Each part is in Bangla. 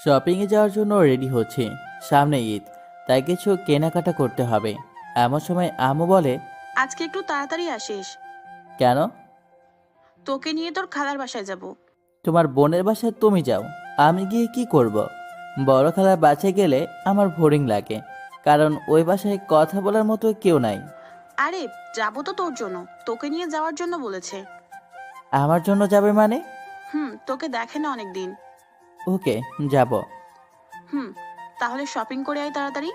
শপিংয়ে যাওয়ার জন্য রেডি হচ্ছি। সামনে ঈদ, তাই কিছু কেনাকাটা করতে হবে। এমন সময় আম্মু বলে, আজকে একটু তাড়াতাড়ি আসিস। কেন? তোকে নিয়ে তোর খালার বাসায় যাব। তোমার বোনের বাসায় তুমি যাও, আমি গিয়ে কি করব? বড় খালার বাসায় গেলে আমার বোরিং লাগে, কারণ ওই বাসায় কথা বলার মতো কেউ নাই। আরে যাবো তো তোর জন্য, তোকে নিয়ে যাওয়ার জন্য বলেছে। আমার জন্য যাবে মানে? তোকে দেখে না অনেকদিন। ওকে, যাব। হুম, তাহলে শপিং করে আয় তাড়াতাড়ি।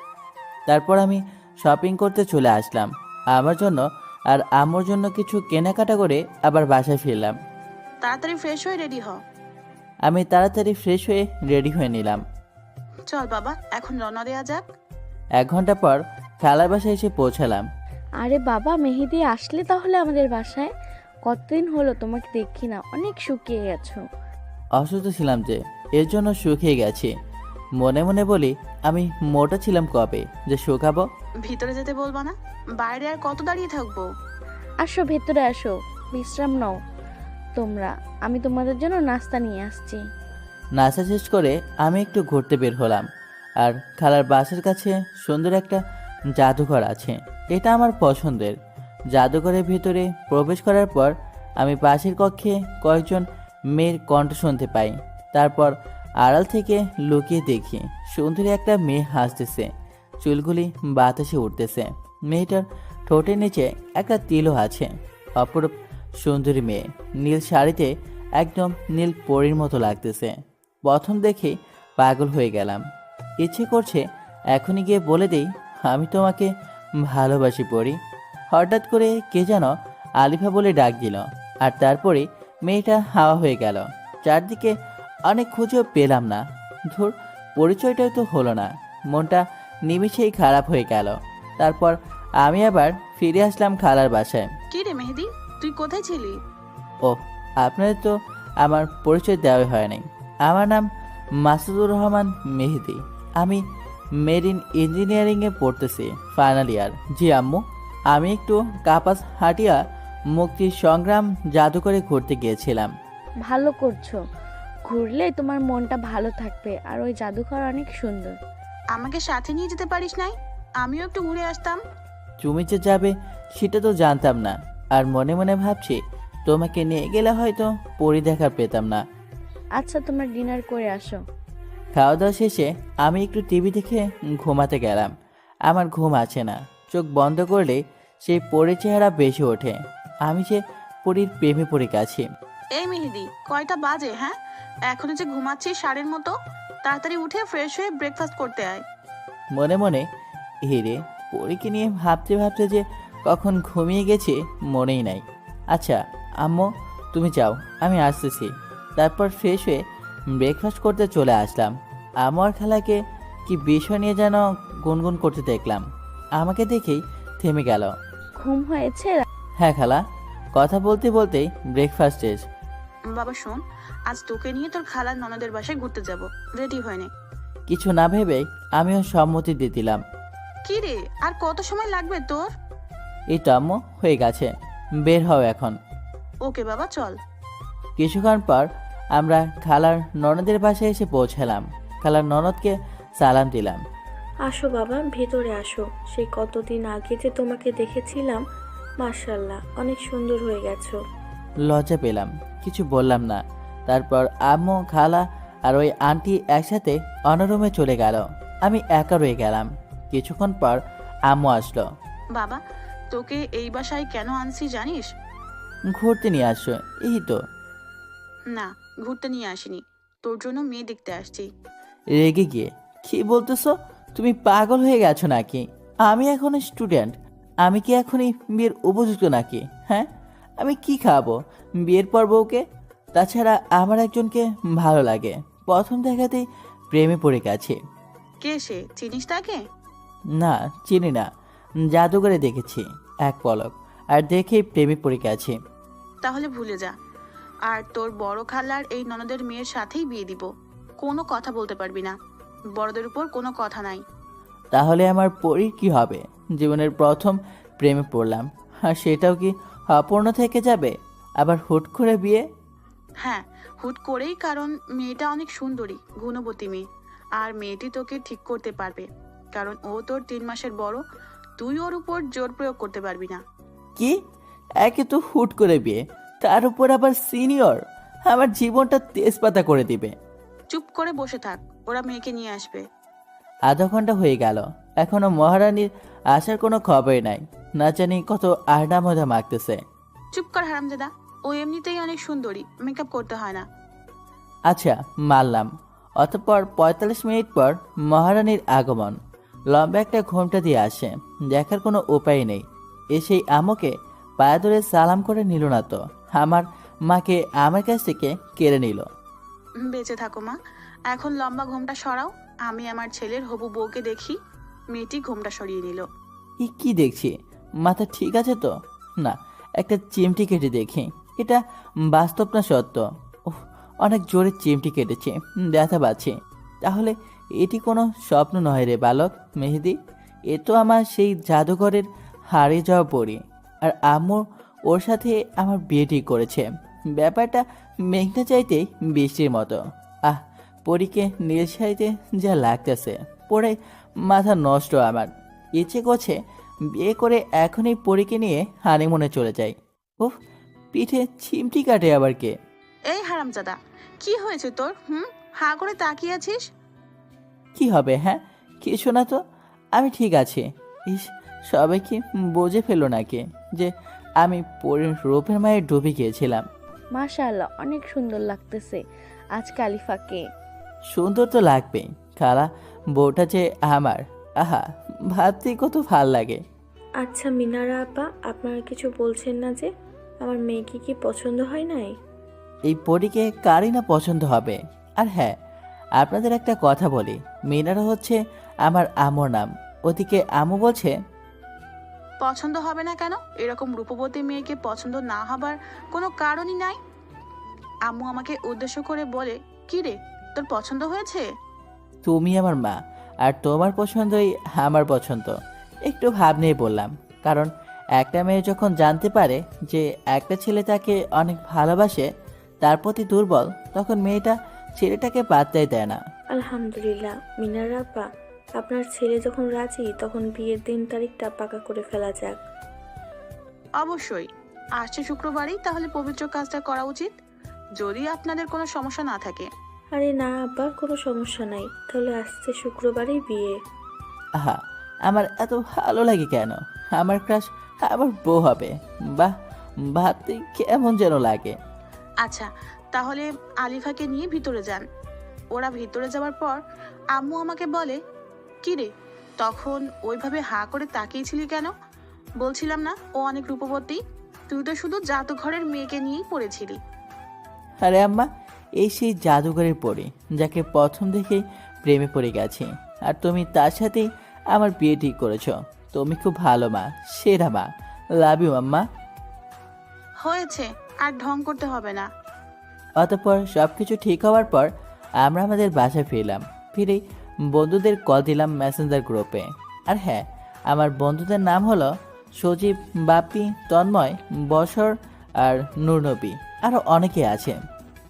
তারপর আমি শপিং করতে চলে আসলাম আমার জন্য আর আম্মুর জন্য কিছু কেনাকাটা করে আবার বাসায় ফিরলাম। তাড়াতাড়ি ফ্রেশ হয়ে রেডি হ। আমি তাড়াতাড়ি ফ্রেশ হয়ে রেডি হয়ে নিলাম। চল বাবা, এখন রওনা দেয়া যাক। 1 ঘন্টা পর খালার বাসায় এসে পৌঁছালাম। আরে বাবা, মেহেদি আসলে তাহলে আমাদের বাসায়? কতদিন হলো তোমাকে দেখি না, অনেক শুকিয়ে গেছো। অসুস্থ ছিলাম যে, এর জন্য শুকিয়ে গেছি। মনে মনে বলি, আমি মোটা ছিলাম কবে যে শুকাবো। ভিতরে যেতে বলবা না? বাইরে আর কত দাঁড়িয়ে থাকবো? আসো ভেতরে আসো, বিশ্রাম নাও তোমরা। আমি তোমাদের জন্য নাস্তা নিয়ে আসছি। নাস্তা শেষ করে আমি একটু ঘুরতে বের হলাম। আর খালার বাসার কাছে সুন্দর একটা জাদুঘর আছে, এটা আমার পছন্দের। জাদুঘরের ভিতরে প্রবেশ করার পর আমি পাশের কক্ষে কয়েকজন মেয়ের কণ্ঠ শুনতে পাই। তারপর আড়াল থেকে লুকিয়ে দেখি সুন্দরী একটা মেয়ে হাসতেছে, চুলগুলি বাতাসে উঠতেছে। মেয়েটার ঠোঁটের নিচে একটা তিলও আছে। অপরূপ সুন্দরী মেয়ে, নীল শাড়িতে একদম নীল পরীর মতো লাগতেছে। প্রথম দেখে পাগল হয়ে গেলাম। ইচ্ছে করছে এখনই গিয়ে বলে দেই, আমি তোমাকে ভালোবাসি পড়ি। হঠাৎ করে কে যেন আলিফা বলে ডাক দিল, আর তারপরে মেয়েটা হাওয়া হয়ে গেল। চারদিকে অনেক খুঁজেও পেলাম না। ধুর, পরিচয়টাই তো হলো না। মনটা নিমিষেই খারাপ হয়ে গেল। তারপর আমি আবার ফিরে আসলাম খালার বাসায়। কি রে মেহেদি, তুই কোথায় ছিলি? ও, আপনাদের তো আমার পরিচয় দেওয়া হয় নাই। আমার নাম মাসুদুর রহমান মেহেদি। আমি মেরিন ইঞ্জিনিয়ারিংয়ে পড়তেছি, ফাইনাল ইয়ার। জি আম্মু, আমি একটু কাপাস হাটিয়া মুক্তির সংগ্রাম জাদুঘরে ঘুরতে গিয়েছিলাম। ভালো করছো, ঘুরলে তোমার মনটা ভালো থাকবে। আর ওই জাদুঘর অনেক সুন্দর। আমাকে সাথে নিয়ে যেতে পারিস নাই? আমিও একটু ঘুরে আসতাম। তুমি যে যাবে সেটা তো জানতাম না। আর মনে মনে ভাবছি, তোমাকে নিয়ে গেলে হয়তো পরি দেখা পেতাম না। আচ্ছা, তোমরা ডিনার করে আসো। খাওয়া দাওয়া শেষে আমি একটু টিভি দেখে ঘুমাতে গেলাম। আমার ঘুম আছে না, চোখ বন্ধ করলে সেই পরীর চেহারা বেশি ওঠে। আমি যে পরীর প্রেমে পড়ে গেছি। এই মেহেদি, কয়টা বাজে? হ্যাঁ, এখনো যে ঘুমাচ্ছিস ষাঁড়ের মতো? তাড়াতাড়ি উঠে ফ্রেশ হয়ে ব্রেকফাস্ট করতে আয়। মনে মনে হিরে পরীকে নিয়ে ভাবতে ভাবতে যে কখন ঘুমিয়ে গেছি মনেই নাই। আচ্ছা আম্মু, তুমি যাও, আমি আসতেছি। তারপর ফ্রেশ হয়ে ব্রেকফাস্ট করতে চলে আসলাম। আম্মু আর খালাকে কি বিষয় নিয়ে যেন গুনগুন করতে দেখলাম। আমাকে দেখেই থেমে গেল। ঘুম হয়েছে? হ্যাঁ খালা, কথা বলতে বলতেই ব্রেকফাস্ট শেষ। বাবা শোন, আজ তোকে নিয়ে তোর খালার ননদের বাসায় ঘুরতে যাব। রেডি হয় নে। কিছু না ভেবেই আমিও সম্মতি দিয়ে দিলাম। কি রে, আর কত সময় লাগবে তোর? এই তো আম্মু, হয়ে গেছে, বের হও এখন। ওকে বাবা, চল। কিছুক্ষণ পর আমরা খালার ননদের বাসায় এসে পৌঁছালাম। খালার ননদকে সালাম দিলাম। আসো বাবা, ভেতরে আসো। সেই কতদিন আগে যে তোমাকে দেখেছিলাম, মাশাআল্লাহ অনেক সুন্দর হয়ে গেছো। লজ্জা পেলাম, কিছু বললাম না। তারপর আম্মু, খালা আর ওই আন্টি একসাথে অন্য রুমে চলে গেল। আমি একা রয়ে গেলাম। কিছুক্ষণ পর আম্মু আসলো। বাবা, তোকে এই বাসায় কেন আনছি জানিস? ঘুরতে নিয়ে আসছো? এই তো। না, ঘুরতে নিয়ে আসিনি, তোর জন্য মেয়ে দেখতে আসছি। রেগে গিয়ে, কি বলতেছো? তুমি পাগল হয়ে গেছো নাকি? আমি এখন স্টুডেন্ট, আমি কি এখনই বিয়ের উপযুক্ত নাকি? হ্যাঁ, আমি কি খাবো বিয়ের পর বউকে? তাছাড়া আমার একজনকে ভালো লাগে, প্রথম দেখাতেই প্রেমে পড়ে গেছে। কে সে, চিনিস তাকে? না, চিনি না, জাদুঘরে দেখেছি এক পলক, আর দেখেই প্রেমে পড়ে গেছে। তাহলে ভুলে যা। আর তোর বড় খালার এই ননদের মেয়ের সাথেই বিয়ে দিব। কোনো কথা বলতে পারবি না, বড়দের উপর কোনো কথা নাই। তাহলে আমার পরীর কি হবে? জীবনের প্রথম প্রেমে পড়লাম, আর সেটাও কি অপূর্ণ থেকে যাবে? আবার হুট করে বিয়ে? হ্যাঁ, হুট করেই, কারণ মেয়েটা অনেক সুন্দরী, গুণবতী মেয়ে। আর মেয়েটি তোকে ঠিক করতে পারবে, কারণ ও তোর 3 মাসের বড়। তুই ওর উপর জোর প্রয়োগ করতে পারবি না। কি? একে তো হুট করে বিয়ে, তার উপর আবার সিনিয়র, আমার জীবনটা তেজপাতা করে দিবে। চুপ করে বসে থাক, ওরা মেয়েকে নিয়ে আসবে। আধা ঘন্টা হয়ে গেল, এখনো মহারানীর আসার কোনো খবরই নাই। না জানি কত আড্ডা মজা মাখতেছে। চুপ কর হারামজাদা, ও এমনিতেই অনেক সুন্দরী, মেকআপ করতে হয় না। আচ্ছা, মানলাম। অতঃপর 45 মিনিট পর মহারানীর আগমন। লম্বা একটা ঘোমটা দিয়ে আসে, দেখার কোনো উপায় নেই। এসেই আমকে পায়ে ধরে সালাম করে নিল না তো, আমার মাকে আমার কাছ থেকে কেড়ে নিল। বেঁচে থাকো মা। এখন লম্বা ঘোমটা সরাও, আমি আমার ছেলের হবু বউকে দেখি। মেয়েটি ঘোমটা সরিয়ে নিল। কি দেখছি? মাথা ঠিক আছে তো? না, একটা চিমটি কেটে দেখি, এটা বাস্তব না সত্য? ওহ, অনেক জোরে চিমটি কেটেছে, ব্যথা পাচ্ছি। তাহলে এটি কোনো স্বপ্ন নয় রে বালক মেহেদি, এ তো আমার সেই জাদুঘরের হারিয়ে যাওয়া পরি। আর আম্মু ওর সাথে আমার বিয়ে ঠিক করেছে। ব্যাপারটা মেঘনা চাইতেই বৃষ্টির মতো। আহ, পরীকে নীল শাড়িতে যা লাগতেছে, পরে মাথা নষ্ট আমার। ইচ্ছে করছে বিয়ে করে এখনই পরীকে নিয়ে হানিমুনে চলে যাই। উফ, পিঠে চিমটি কাটে আবার কে? এই হারামজাদা, কি হয়েছে তোর? হা করে তাকিয়ে আছিস। কি হবে? হ্যাঁ, কিছু না তো, আমি ঠিক আছি। ইস, সবাই কি বুঝে ফেলো নাকি যে আমি পরীর রূপের মায়ের ডুবে গিয়েছিলাম? মাশাআল্লাহ, অনেক সুন্দর লাগতেছে আজ কালিফাকে। সুন্দর তো লাগবেই, খালা বউটা যে আমার, আহা, ভাবতেই কত ভাল লাগে। আচ্ছা মিনারা আপা, আপনারা কিছু বলছেন না যে? আমার মেয়েকে কি পছন্দ হয় নাই? এই পরীকে কারই না পছন্দ হবে। আর হ্যাঁ, আপনাদের একটা কথা বলি, মিনারা হচ্ছে আমার আম্মুর নাম। ওদিকে আম্মু বলছে পছন্দ হবে না কেন? এরকম রূপবতী মেয়েকে পছন্দ না হবার কোনো কারণই নাই। আম্মু আমাকে উদ্দেশ্য করে বলে, কি রে, তোর পছন্দ হয়েছে? তুমি আমার মা, আর তোমার পছন্দই আমার পছন্দ। একটু ভাব নিয়ে বললাম, কারণ একটা মেয়ে যখন জানতে পারে যে একটা ছেলে তাকে অনেক ভালোবাসে, তার প্রতি দুর্বল, তখন মেয়েটা ছেলেটাকে পাত্তাই দেয় না। আলহামদুলিল্লাহ মিনারা আপা, আপনার ছেলে যখন রাজি তখন বিয়ের দিন তারিখটা পাকা করে ফেলা যাক। অবশ্যই, আসছে শুক্রবারই তাহলে পবিত্র কাজটা করা উচিত, যদি আপনাদের কোনো সমস্যা না থাকে। আরে না আপা, কোনো সমস্যা নাই, তাহলে আসছে শুক্রবারই বিয়ে। আহা, আমার এত ভালো লাগে কেন? আমার ক্রাশ আমার বউ হবে, বাহ, ভাবতে কেমন যেন লাগে। আচ্ছা, তাহলে আলিফাকে নিয়ে ভিতরে যান। ওরা ভিতরে যাওয়ার পর আম্মু আমাকে বলে, কি রে, তখন ওইভাবে হা করে তাকিয়েছিলি কেন? বলছিলাম না ও অনেক রূপবতী? তুই তো শুধু জাদুঘরের মেয়েকে নিয়েই পড়েছিলি। আরে আম্মা, এই সেই জাদুঘরের পরি যাকে প্রথম দেখেই প্রেমে পড়ে গেছি, আর তুমি তার সাথেই আমার বিয়ে ঠিক করেছো। তুমি খুব ভালো মা, সেরা মা, লাভ ইউ আম্মা। হয়েছে, আর ঢং করতে হবে না। অতঃপর সব কিছু ঠিক হওয়ার পর আমরা আমাদের বাসায় ফিরলাম। ফিরেই বন্ধুদের কল দিলাম মেসেঞ্জার গ্রুপে। আর হ্যাঁ, আমার বন্ধুদের নাম হলো সজীব, বাপি, তন্ময়, বসর আর নূরনবী, আরও অনেকে আছে।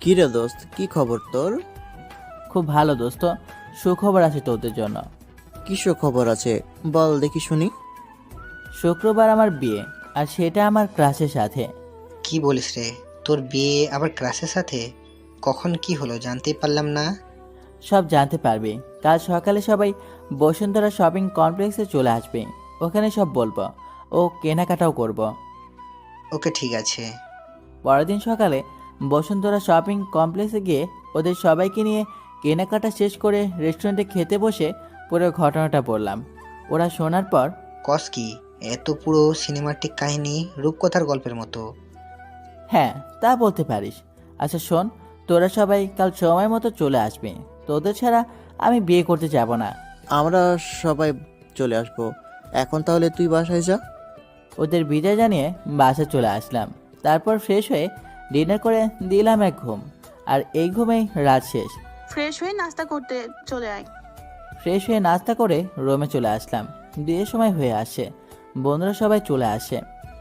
কি রে দোস্ত, কি খবর তোর? খুব ভালো দোস্ত, সুখবর আছে তোদের জন্য। কিসব খবর আছে বল দেখি শুনি। শুক্রবার আমার বিয়ে, আর সেটা আমার ক্লাসের সাথে। কি বলিস রে, তোর বিয়ে আবার ক্লাসের সাথে? কখন কি হলো জানতেই পারলাম না। সব জানতে পারবি, কাল সকালে সবাই বসুন্ধরা শপিং কমপ্লেক্সে চলে আসবে, ওখানে সব বলবো, ও কেনাকাটাও করব। ওকে ঠিক আছে। পরের দিন সকালে বসুন্ধরা শপিং কমপ্লেক্সে গিয়ে ওদের সবাইকে নিয়ে কেনাকাটা শেষ করে রেস্টুরেন্টে খেতে বসে পুরো ঘটনাটা বললাম। ওরা শোনার পর কস কি, এত পুরো সিনেমাটিক কাহিনী রূপকথার গল্পের মতো। হ্যাঁ, তা বলতে পারিস। আচ্ছা শোন, তোরা সবাই কাল সময় মতো চলে আসবে, তোদের ছাড়া আমি বিয়ে করতে যাব না। আমরা সবাই চলে আসবো। এখন তাহলে তুই বাসায় যা। ওদের বিদায় জানিয়ে বাসায় চলে আসলাম। তারপর ফ্রেশ হয়ে ডিনার করে দিলাম এক ঘুম, আর এই ঘুমেই রাত শেষ। ফ্রেশ হয়ে নাস্তা করতে চলে আয়। ফ্রেশ হয়ে নাস্তা করে রুমে চলে আসলাম। বিয়ের সময় হয়ে আসে, বন্ধুরা সবাই চলে আসে।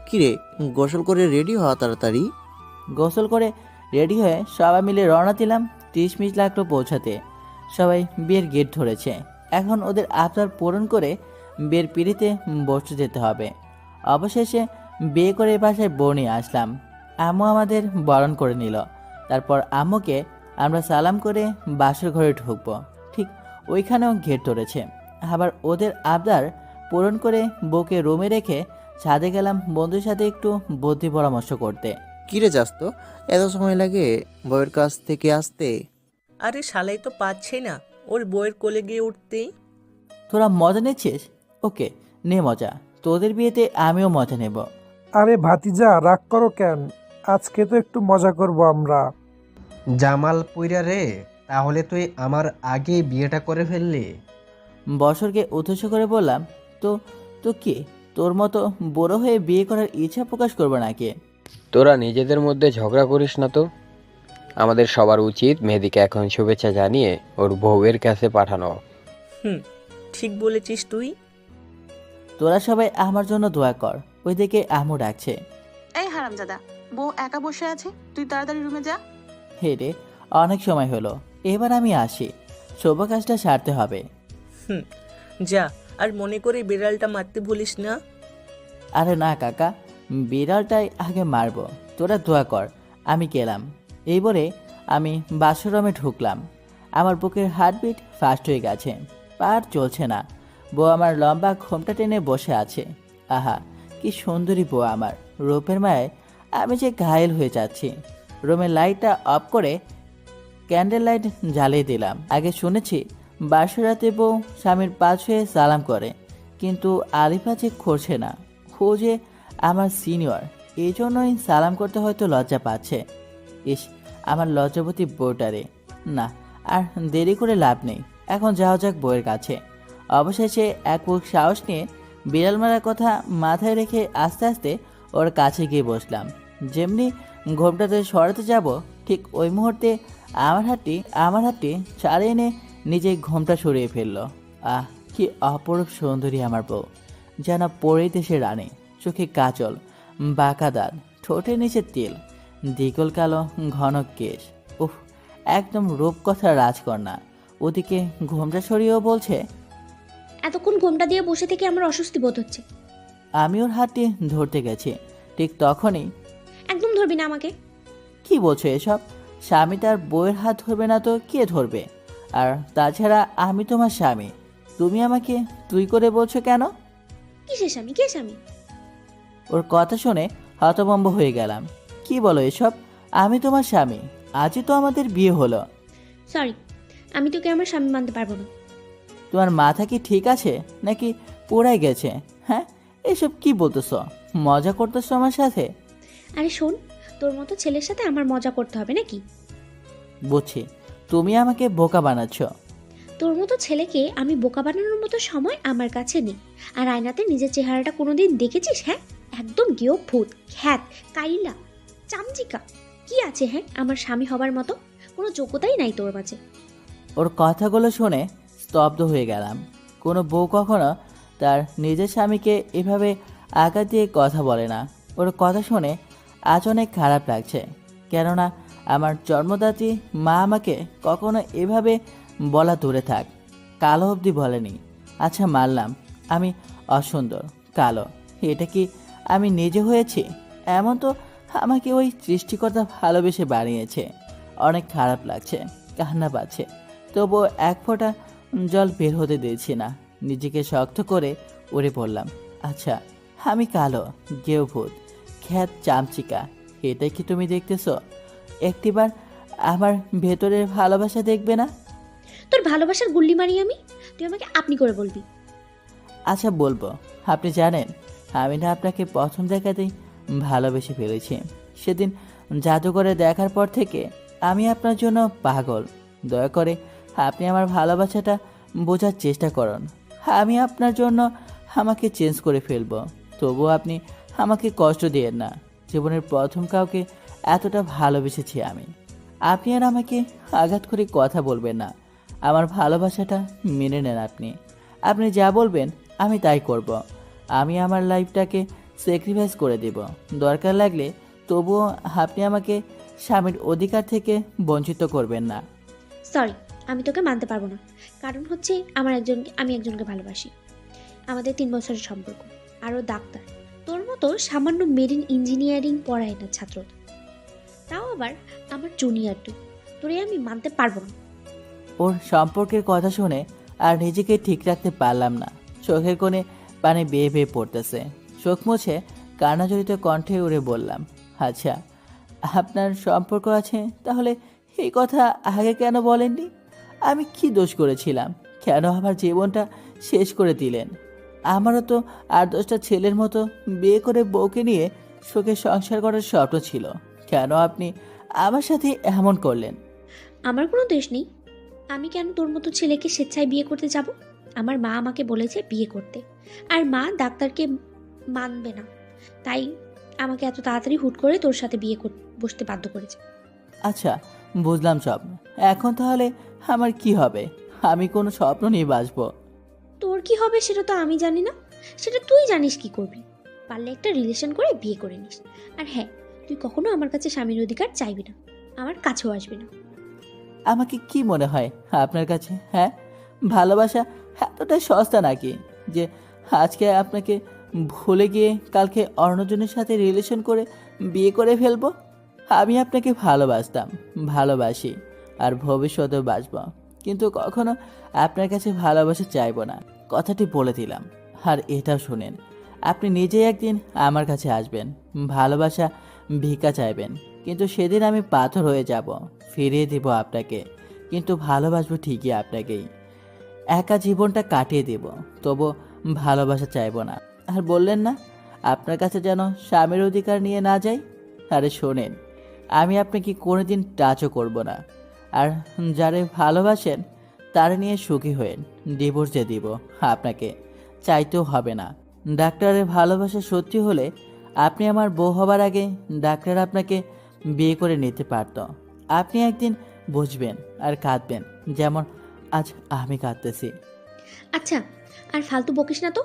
কিরে, গোসল করে রেডি হওয়া তাড়াতাড়ি। গোসল করে রেডি হয়ে সবাই মিলে রওনা দিলাম। 30 মিনিট লাগলো পৌঁছাতে। সবাই বিয়ের গেট ধরেছে। এখন ওদের আবদার পূরণ করে বিয়ের পিড়িতে বসতে যেতে হবে। অবশেষে বিয়ে করে বাসায় বউ নিয়ে আসলাম। আম্মু আমাদের বরণ করে নিল। তারপর আম্মুকে আমরা সালাম করে বাসর ঘরে ঢুকবো। ঠিক ওইখানেও গেট ধরেছে। আবার ওদের আবদার পূরণ করে বউকে রুমে রেখে ছাদে গেলাম বন্ধুর সাথে একটু বুদ্ধি পরামর্শ করতে। কিরে যাস তো, এত সময় লাগে বউয়ের কাছ থেকে আসতে? আরে শালাই তো পাচ্ছেই না ওর বইয়ের কোলে গিয়ে উঠতেই। তোরা মজা নিচ্ছিস? ওকে, নে মজা। তোদের বিয়েতে আমিও মজা নেব। আরে ভাতিজা, রাগ করো কেন? আজকে তো একটু মজা করব আমরা। জামাল পুইরা রে, তাহলে তুই আমার আগে বিয়েটা করে ফেললি। বছরকে উদ্দেশ্য করে বললাম, তো তো কি তোর মতো বড় হয়ে বিয়ে করার ইচ্ছা প্রকাশ করবে নাকি? তোরা নিজেদের মধ্যে ঝগড়া করিস না তো। আমাদের সবার উচিত মেহেদিকে এখন শুভেচ্ছা জানিয়ে ওর বউয়ের কাছে পাঠানো। হুম, ঠিক বলেছিস তুই। তোরা সবাই আমার জন্য দোয়া কর। ওইদিকে আমু ডাকছে। এই হারামজাদা, বউ একা বসে আছে, তুই তাড়াতাড়ি রুমে যা। হে রে, অনেক সময় হলো, এবার আমি আসি। শুভ কাজটা সারতে হবে। হুম, যা। আর মনে করে বিড়ালটা মারতে ভুলিস না। আরে না কাকা, বিড়ালটাই আগে মারবো। তোরা দোয়া কর, আমি গেলাম। এই বলে আমি বাথরুমে ঢুকলাম। আমার বুকের হার্টবিট ফাস্ট হয়ে গেছে, পার চলছে না। বউ আমার লম্বা ঘোমটা টেনে বসে আছে। আহা, কি সুন্দরী বউ আমার। রূপের মায়ায় আমি যে ঘায়েল হয়ে যাচ্ছি। রুমের লাইটটা অফ করে ক্যান্ডেল লাইট জ্বালিয়ে দিলাম। আগে শুনেছি বাসরাতে বউ স্বামীর পা ছুঁয়ে সালাম করে, কিন্তু আলিফা যে করছে না। ও যে আমার সিনিয়র, এই জন্যই সালাম করতে হয়তো লজ্জা পাচ্ছে। ইস, আমার লজ্জাবতী বউটারে। না, আর দেরি করে লাভ নেই, এখন যাওয়া যাক বউয়ের কাছে। অবশেষে এক বুক সাহস নিয়ে বিড়াল মারার কথা মাথায় রেখে আস্তে আস্তে ওর কাছে গিয়ে বসলাম। যেমনি ঘোমটাতে সরাতে যাব, ঠিক ওই মুহূর্তে আমার হাতটি ছাড়িয়ে এনে নিজে ঘোমটা সরিয়ে ফেললো। আহ, কি অপরূপ সুন্দরী আমার বউ, যেন পরেই দেশে রানী। চোখে কাজল, বাঁকা দাঁত, ঠোঁটের নিচে তেল, দ্বিগুল কালো ঘন কেশ। উফ, একদম রূপকথার রাজকন্যা। ওদিকে ঘোমটা সরিয়েও বলছে, এতক্ষণ ঘোমটা দিয়ে বসে থেকে আমার অস্বস্তি বোধ হচ্ছে। আমি ওর হাতটি ধরতে গেছি, ঠিক তখনই, একদম ধরবি না আমাকে। কি বলছো এসব? স্বামী তার বউয়ের হাত ধরবে না তো কে ধরবে? আর তাছাড়া আমি তোমার স্বামী, তুমি আমাকে তুই করে বলছো কেন? কিসের স্বামী, কে স্বামী? ওর কথা শুনে হতভম্ব হয়ে গেলাম। কি বলো এসব? আমি তোমার স্বামী, আজই তো আমাদের বিয়ে হলো। সরি, আমি তোকে আমার স্বামী মানতে পারবো না। তোমার মাথা কি ঠিক আছে নাকি পোড়াই গেছে? হ্যাঁ, এসব কি বলতেছ? মজা করতেছো আমার সাথে? আরে শোন, তোর মতো ছেলের সাথে আমার মজা করতে হবে নাকি? বুঝছি, তুমি আমাকে বোকা বানাচ্ছ। তোর মতো ছেলেকে আমি বোকা বানানোর মতো সময় আমার কাছে নেই। আর আয়নাতে নিজের চেহারাটা কোনোদিন দেখেছিস? হ্যাঁ, একদম গেও ভূত, খ্যাত, কাইলা, চামচিকা। কি আছে হ্যাঁ আমার স্বামী হবার মতো? কোনো যোগ্যতাই নাই তোর মাঝে। ওর কথাগুলো শুনে স্তব্ধ হয়ে গেলাম। কোনো বউ কখনো তার নিজের স্বামীকে এভাবে আঘাত দিয়ে কথা বলে না। ওর কথা শুনে আজ অনেক খারাপ লাগছে, কেননা আমার জন্মদাত্রী মা আমাকে কখনো এভাবে বলা দূরে থাক, কালো অবধি বলেনি। আচ্ছা মানলাম আমি অসুন্দর, কালো, এটা কি আমি নিজে হয়েছি? এমন তো আমাকে ওই সৃষ্টিকর্তা ভালোবেসে বানিয়েছে। অনেক খারাপ লাগছে, কান্না পাচ্ছে, তবুও এক ফোঁটা জল বের হতে দিয়েছি না। নিজেকে শক্ত করে উড়ে পড়লাম। আচ্ছা, আমি কালো, গেও ভূত, খ্যাত, চামচিকা, এটাই কি তুমি দেখতেছো? একটিবার আমার ভেতরের ভালোবাসা দেখবে না? তোর ভালোবাসার গুল্লি মারি আমি, তুই আমাকে আপনি করে বলবি। আচ্ছা বলবো। আপনি জানেন, আমি না আপনাকে প্রথম দেখাতেই ভালোবেসে ফেলেছি। সেদিন জাদুঘরে দেখার পর থেকে আমি আপনার জন্য পাগল। দয়া করে আপনি আমার ভালোবাসাটা বোঝার চেষ্টা করুন। আমি আপনার জন্য আমাকে চেঞ্জ করে ফেলবো, তবুও আপনি আমাকে কষ্ট দিয়েন না। জীবনের প্রথম কাউকে এতটা ভালোবেসেছি আমি। আপনি আর আমাকে আঘাত করে কথা বলবেন না। আমার ভালোবাসাটা মেনে নেন। আপনি যা বলবেন আমি তাই করব। আমি আমার লাইফটাকে স্যাক্রিফাইস করে দেব, দরকার লাগলে। তবুও আপনি আমাকে স্বামীর অধিকার থেকে বঞ্চিত করবেন না। সরি, আমি তোকে মানতে পারবো না। কারণ হচ্ছে আমি একজনকে ভালোবাসি। আমাদের 3 বছরের সম্পর্ক। আরও ডাক্তার। তোর মতো সামান্য মেরিন ইঞ্জিনিয়ারিং পড়ায় না ছাত্র। তাও আবার আমার জুনিয়র তুই। তোরে আমি মানতে পারবো না। ওর সম্পর্কের কথা শুনে আর নিজেকে ঠিক রাখতে পারলাম না। চোখের কোণে পানি বেয়ে বেয়ে পড়তেছে। চোখ মুছে কান্নাজড়িত কণ্ঠে উড়ে বললাম, আচ্ছা আপনার সম্পর্ক আছে, তাহলে এই কথা আগে কেন বলেননি? আমি কি দোষ করেছিলাম? কেন আমার জীবনটা শেষ করে দিলেন? আমারও তো 8-10টা ছেলের মতো বিয়ে করে বউকে নিয়ে সুখে সংসার করার স্বপ্ন ছিল। কেন আপনি আমার সাথে এমন করলেন? আমার কোনো দোষ নেই। আমি কেন তোর মতো ছেলেকে স্বেচ্ছায় বিয়ে করতে যাব? আমার মা আমাকে বলেছে বিয়ে করতে। আর মা ডাক্তারকে মানবে না। তাই আমাকে এত তাড়াতাড়ি হুট করে তোর সাথে বসতে বাধ্য করেছে। আচ্ছা বুঝলাম সব। এখন তাহলে আমার কি হবে? আমি কোনো স্বপ্ন নিয়ে বাঁচবো? তোর কি হবে সেটা তো আমি জানি না। সেটা তুই জানিস কি করবি। পারলে একটা রিলেশন করে বিয়ে করে নিস। আর হ্যাঁ, তুই কখনো আমার কাছে স্বামীর অধিকার চাইবি না, আমার কাছেও আসবি না। আমাকে কি মনে হয় আপনার কাছে? হ্যাঁ, ভালোবাসা এতটাই সস্তা নাকি যে আজকে আপনাকে ভুলে গিয়ে কালকে অন্যজনের সাথে রিলেশন করে বিয়ে করে ফেলবো? আমি আপনাকে ভালোবাসতাম, ভালোবাসি, আর ভবিষ্যতেও বাসবো, কিন্তু কখনো আপনার কাছে ভালোবাসা চাইবো না, কথাটি বলে দিলাম। আর এটাও শুনেন, আপনি নিজেই একদিন আমার কাছে আসবেন, ভালোবাসা ভিক্ষা চাইবেন, কিন্তু সেদিন আমি পাথর হয়ে যাব, ফিরিয়ে দিব আপনাকে, কিন্তু ভালোবাসবো ঠিকই আপনাকেই। একা জীবনটা কাটিয়ে দেব, তবু ভালোবাসা চাইবো না। আর বললেন না আপনার কাছে যেন স্বামীর অধিকার নিয়ে না যাই? আরে শোনেন, আমি আপনাকে কোনোদিন টাচও করব না। আর যারে ভালোবাসেন তার নিয়ে সুখী হয়েন, ডিভোর্স দিয়ে দিব আপনাকে, চাইতেও হবে না। ডাক্তারের ভালোবাসা সত্যি হলে আপনি আমার বউ হবার আগে ডাক্তার আপনাকে বিয়ে করে নিতে পারত। আপনি একদিন বুঝবেন আর কাঁদবেন, যেমন আজ আমি কাঁদতেছি। আচ্ছা, আর ফালতু বকিস না তো।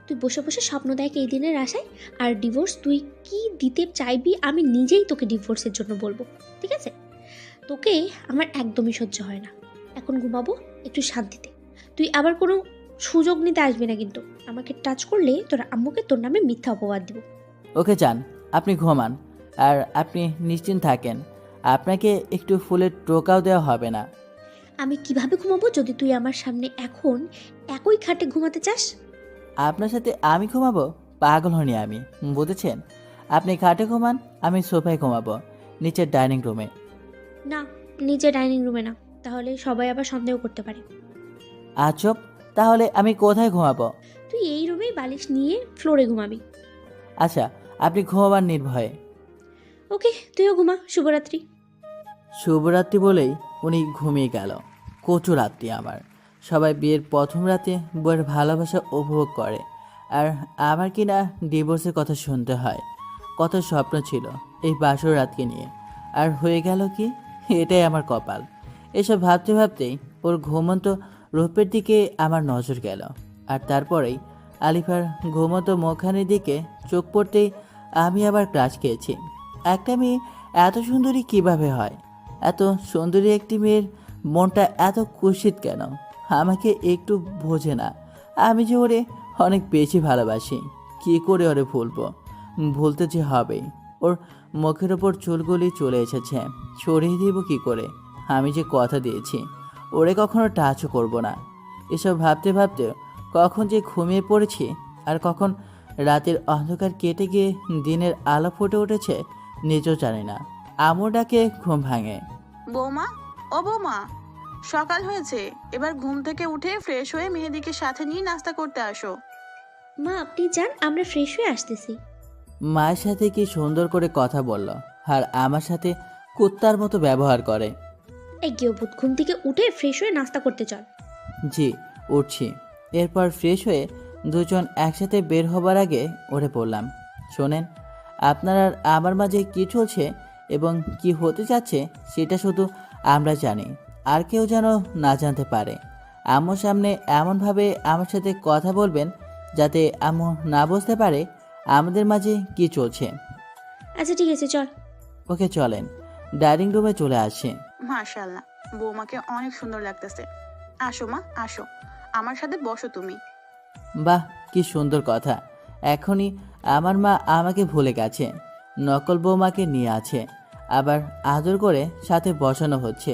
তুই বসে বসে স্বপ্ন দেখ এই দিনের আশায়। আর ডিভোর্স তুই কি দিতে চাইবি আমি নিজেই তোকে ডিভোর্সের জন্য বলবো, ঠিক আছে? তোকে আমার একদমই সহ্য হয় না। এখন ঘুমাবো, একটু শান্তিতে। তুই আবার কোনো সুযোগ নিতে আসবি না কিন্তু। আমাকে টাচ করলে তোর আম্মুকে তোর নামে মিথ্যা অপবাদ দিব। ওকে যান, আপনি ঘুমান, আর আপনি নিশ্চিন্ত থাকেন, আপনাকে একটু ফুলের টোকাও দেওয়া হবে না। আমি কিভাবে ঘুমাবো যদি তুই আমার সামনে এখন একই খাটে ঘুমাতে চাস? আপনার সাথে আমি ঘুমাবো? পাগল হনি আমি, বুঝেছেন? আপনি খাটে ঘুমান, আমি সোফায় ঘুমাবো, নিচের ডাইনিং রুমে। না, নিচে ডাইনিং রুমে না, তাহলে সবাই আবার সন্দেহ করতে পারে। আচব, তাহলে আমি কোথায় ঘুমাবো? তুই এই রুমেই বালিশ নিয়ে ফ্লোরে ঘুমাবি। আচ্ছা, আপনি ঘুমাবার নির্ভয়ে। ওকে, তুইও ঘুমা। শুভরাত্রি। শুভরাত্রি বলেই উনি ঘুমিয়ে গেল। কচু রাত্রি আমার। সবাই বিয়ের প্রথম রাতে বউয়ের ভালোবাসা উপভোগ করে, আর আমার কি না ডিভোর্সের কথা শুনতে হয়। কত স্বপ্ন ছিল এই বাসর রাতকে নিয়ে, আর হয়ে গেল কি? এটাই আমার কপাল। এসব ভাবতে ভাবতেই ওর ঘুমন্ত রূপের দিকে আমার নজর গেল, আর তারপরেই আলিফার ঘুমন্ত মুখখানির দিকে চোখ পড়তেই আমি আবার ক্রাশ খেয়েছি। একটা মেয়ে এত সুন্দরী কিভাবে হয়? এত সুন্দরী একটি মেয়ের মনটা এত কুৎসিত কেন? আমাকে একটু বোঝে না। আমি যে ওরে অনেক বেশি ভালোবাসি, কি করে ওরে ভুলবো? ভুলতে যে হবেই। ওর মুখের ওপর চুলগুলি চলে এসেছে, সরিয়ে দিব কি করে? আমি যে কথা দিয়েছি ওরে কখনো টাচও করব না। এসব ভাবতে ভাবতে কখন যে ঘুমিয়ে পড়েছি, আর কখন রাতের অন্ধকার কেটে গিয়ে দিনের আলো ফুটে উঠেছে নিজেও জানি না। আমর ডাকে ঘুম ভাঙে। বৌমা, ও বৌমা, সকাল হয়েছে, এবার ঘুম থেকে উঠে ফ্রেশ হয়ে মেহেদিকে সাথে নিয়ে নাস্তা করতে আসো। মা, আপনি যান, আমরা ফ্রেশ হয়ে আসতেছি। মায়ের সাথে কি সুন্দর করে কথা বলল, আর আমার সাথে কুত্তার মতো ব্যবহার করে। এই গেউভূত, ঘুম থেকে উঠে ফ্রেশ হয়ে নাস্তা করতে চল। জি, উঠছি। এরপর ফ্রেশ হয়ে দুজন একসাথে বের হবার আগে ওরে বললাম, শোনেন, আপনার আর আমার মাঝে কি চলছে এবং কি হতে যাচ্ছে সেটা শুধু আমরা জানি, আর কেউ যেন না জানতে পারে। আম্মুর সামনে এমনভাবে আমার সাথে কথা বলবেন যাতে আম্মু না বুঝতে পারে আমাদের মাঝে কি চলছে। আচ্ছা ঠিক আছে, চল। ওকে চলেন। ডাইনিং রুমে চলে আসে। মাশাআল্লাহ, বৌমাকে অনেক সুন্দর লাগতেছে। আসো মা, আসো, আমার সাথে বসো তুমি। বাহ, কি সুন্দর কথা। এখনই আমার মা আমাকে ভুলে গেছে, নকল বৌমাকে নিয়ে আছে, আবার আদর করে সাথে বসানো হচ্ছে।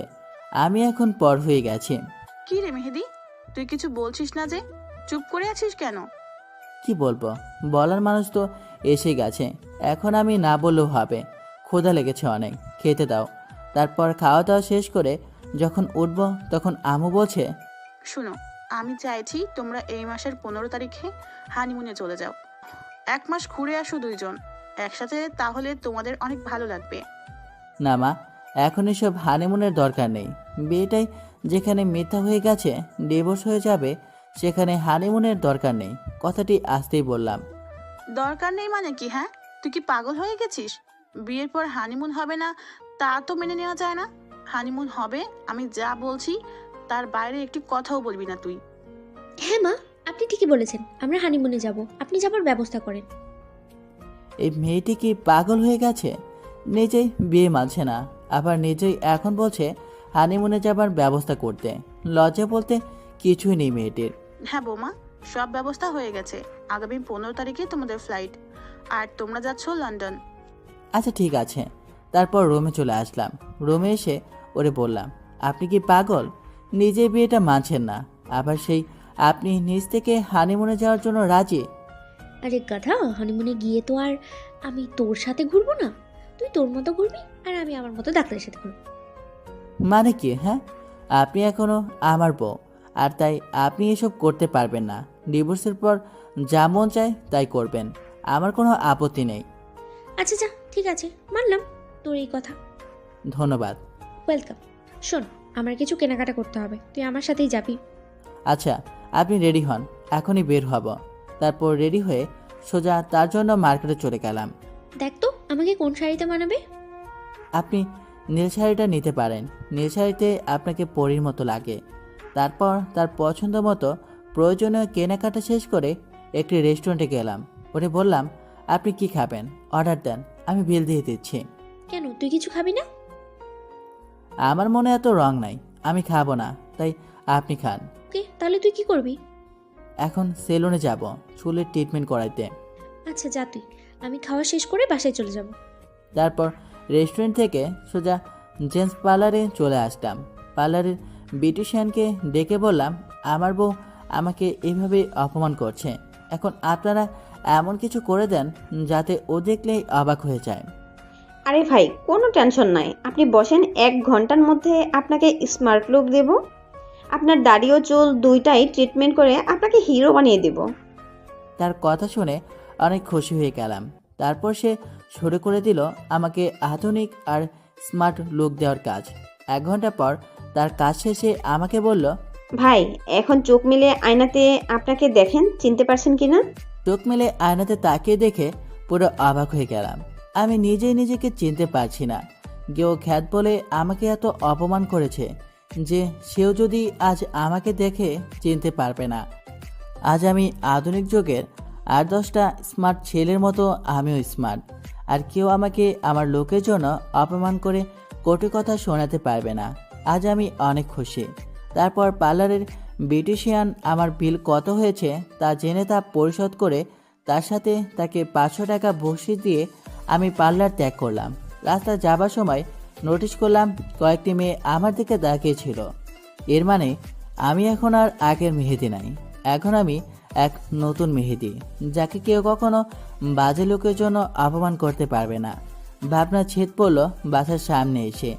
আমি এখন পর হয়ে গেছি। কি রে মেহেদি, তুই কিছু বলছিস না যে? চুপ করে আছিস কেন? কি বলবো, বলার মানুষ তো এসে গেছে, এখন আমি না বললেও হবে। ক্ষুধা লেগেছে অনেক, খেতে দাও। তারপর খাওয়া দাওয়া শেষ করে যখন উঠব তখন আম্মু বলছে, শুনো, আমি চাইছি তোমরা এই মাসের 15 তারিখে হানিমুনে চলে যাও। 1 মাস ঘুরে আসো দুইজন একসাথে, তাহলে তোমাদের অনেক ভালো লাগবে। না মা, এখন এসব হানিমুনের দরকার নেই। বিয়েটাই যেখানে মিথ্যা হয়ে গেছে, ডিভোর্স হয়ে যাবে, সেখানে হানিমুনের দরকার নেই। কথাটি আসতেই বললাম। দরকার নেই মানে কি? হ্যাঁ, তুই কি পাগল হয়ে গেছিস? বিয়ের পর হানিমুন হবে না তা তো মেনে নেওয়া যায় না। হানিমুন হবে, আমি যা বলছি তার বাইরে একটি কথাও বলবি না তুই। হ্যাঁ মা, আপনি ঠিকই বলেছেন, আমরা হানিমুনে যাব, আপনি যাবার ব্যবস্থা করেন। এই মেয়েটি কি পাগল হয়ে গেছে? নিজেই বিয়ে মানছে না, আবার নিজেই এখন বলছে হানিমুনে যাবার ব্যবস্থা করতে। লজ্জা বলতে কিছুই নেই মেয়েটির। হ্যাঁ বৌমা, সব ব্যবস্থা হয়ে গেছে। আগামী 15 তারিখে তোমাদের ফ্লাইট, আর তোমরা যাচ্ছ লন্ডন। আচ্ছা ঠিক আছে। তারপর রুমে চলে আসলাম। রুমে এসে ওরে বললাম, আপনি কি পাগল? নিজে বিয়েটা মানছেন না, আবার সেই আপনি নিজ থেকে হানিমুনে যাওয়ার জন্য রাজি? আরে গাধা, হানিমুনে গিয়ে তো আর আমি তোর সাথে ঘুরবো না। তুই তোর মতো ঘুরবি আর আমি আমার মতো ডাক্তারের সাথে ঘুরবো। মানে কি? হ্যাঁ, আপনি এখনো আমার বউ, আর তাই আপনি এসব করতে পারবেন না। ডিভোর্সের পর যা মন চায় তাই করবেন, আমার কোনো আপত্তি নেই। আচ্ছা যা, ঠিক আছে, মানলাম তোর এই কথা। ধন্যবাদ। ওয়েলকাম। শোন, আমার কিছু কেনাকাটা করতে হবে, তুই আমার সাথেই যাবি। আচ্ছা, আপনি রেডি হন, এখনই বের হব। তারপর রেডি হয়ে সোজা তার জন্য মার্কেটে চলে গেলাম। দেখ তো আমাকে কোন শাড়িতে মানাবে। আপনি নীল শাড়িটা নিতে পারেন, নীল শাড়িতে আপনাকে পরীর মতো লাগে। তারপর তার পছন্দ মতো প্রয়োজনীয় কেনাকাটা শেষ করে একটি রেস্টুরেন্টে গেলাম। ওরে বললাম, আপনি কি খাবেন? অর্ডার দেন, আমি বিল দিয়ে দিচ্ছি। কেন, তুই কিছু খাবি না? আমার মনে এত রং নাই, আমি খাবো না, তাই আপনি খান। ওকে, তাহলে তুই কি করবি? এখন সেলুনে যাব চুলের ট্রিটমেন্ট করাইতে। আচ্ছা যা তুই, আমি খাওয়া শেষ করে বাসায় চলে যাব। তারপর রেস্টুরেন্ট থেকে সোজা জেন্টস পার্লারে চলে আসলাম। পার্লারের বিউটিশিয়ানকে ডেকে বললাম, আমার বউ আমাকে এভাবে অপমান করছে, এখন আপনারা এমন কিছু করে দেন যাতে ও দেখলেই অবাক হয়ে যায়। আরে ভাই, কোনো টেনশন নাই, আপনি বসেন, 1 ঘন্টার মধ্যে আপনাকে স্মার্ট লুক দেব। আপনার দাড়ি ও চুল দুইটাই ট্রিটমেন্ট করে আপনাকে হিরো বানিয়ে দেব। তার কথা শুনে অনেক খুশি হয়ে গেলাম। তারপর সে শুরু করে দিল আমাকে আধুনিক আর স্মার্ট লুক দেওয়ার কাজ। 1 ঘন্টা পর তার কাজ শেষে আমাকে বলল, ভাই, এখন চোখ মিলে আয়নাতে আপনাকে দেখেন, চিনতে পারছেন কিনা? চোখ মেলে আয়নাতে তাকিয়ে দেখে পুরো অবাক হয়ে গেলাম। আমি নিজেই নিজেকে চিনতে পারছি না। কেউ খ্যাত বলে আমাকে এত অপমান করেছে যে সেও যদি আজ আমাকে দেখে চিনতে পারবে না। আজ আমি আধুনিক যুগের আর 10টা স্মার্ট ছেলের মতো আমিও স্মার্ট, আর কেউ আমাকে আমার লোকের জন্য অপমান করে কটু কথা শোনাতে পারবে না। আজ আমি অনেক খুশি। তারপর পার্লারের বিউটিশিয়ান আমার বিল কত হয়েছে তা জেনে তা পরিশোধ করে তার সাথে তাকে 500 টাকা বকশিশ দিয়ে আমি পার্লার ত্যাগ করলাম। রাস্তা যাবার সময় নোটিশ করলাম কয়েকটি মেয়ে আমার দিকে তাকিয়েছিল। এর মানে আমি এখন আর আগের মেহেদি নাই, এখন আমি এক নতুন মেহেদি, যাকে কেউ কখনো বাজে লোকের জন্য অপমান করতে পারবে না। ভাবনা ছেদ পড়ল বাসার সামনে এসে।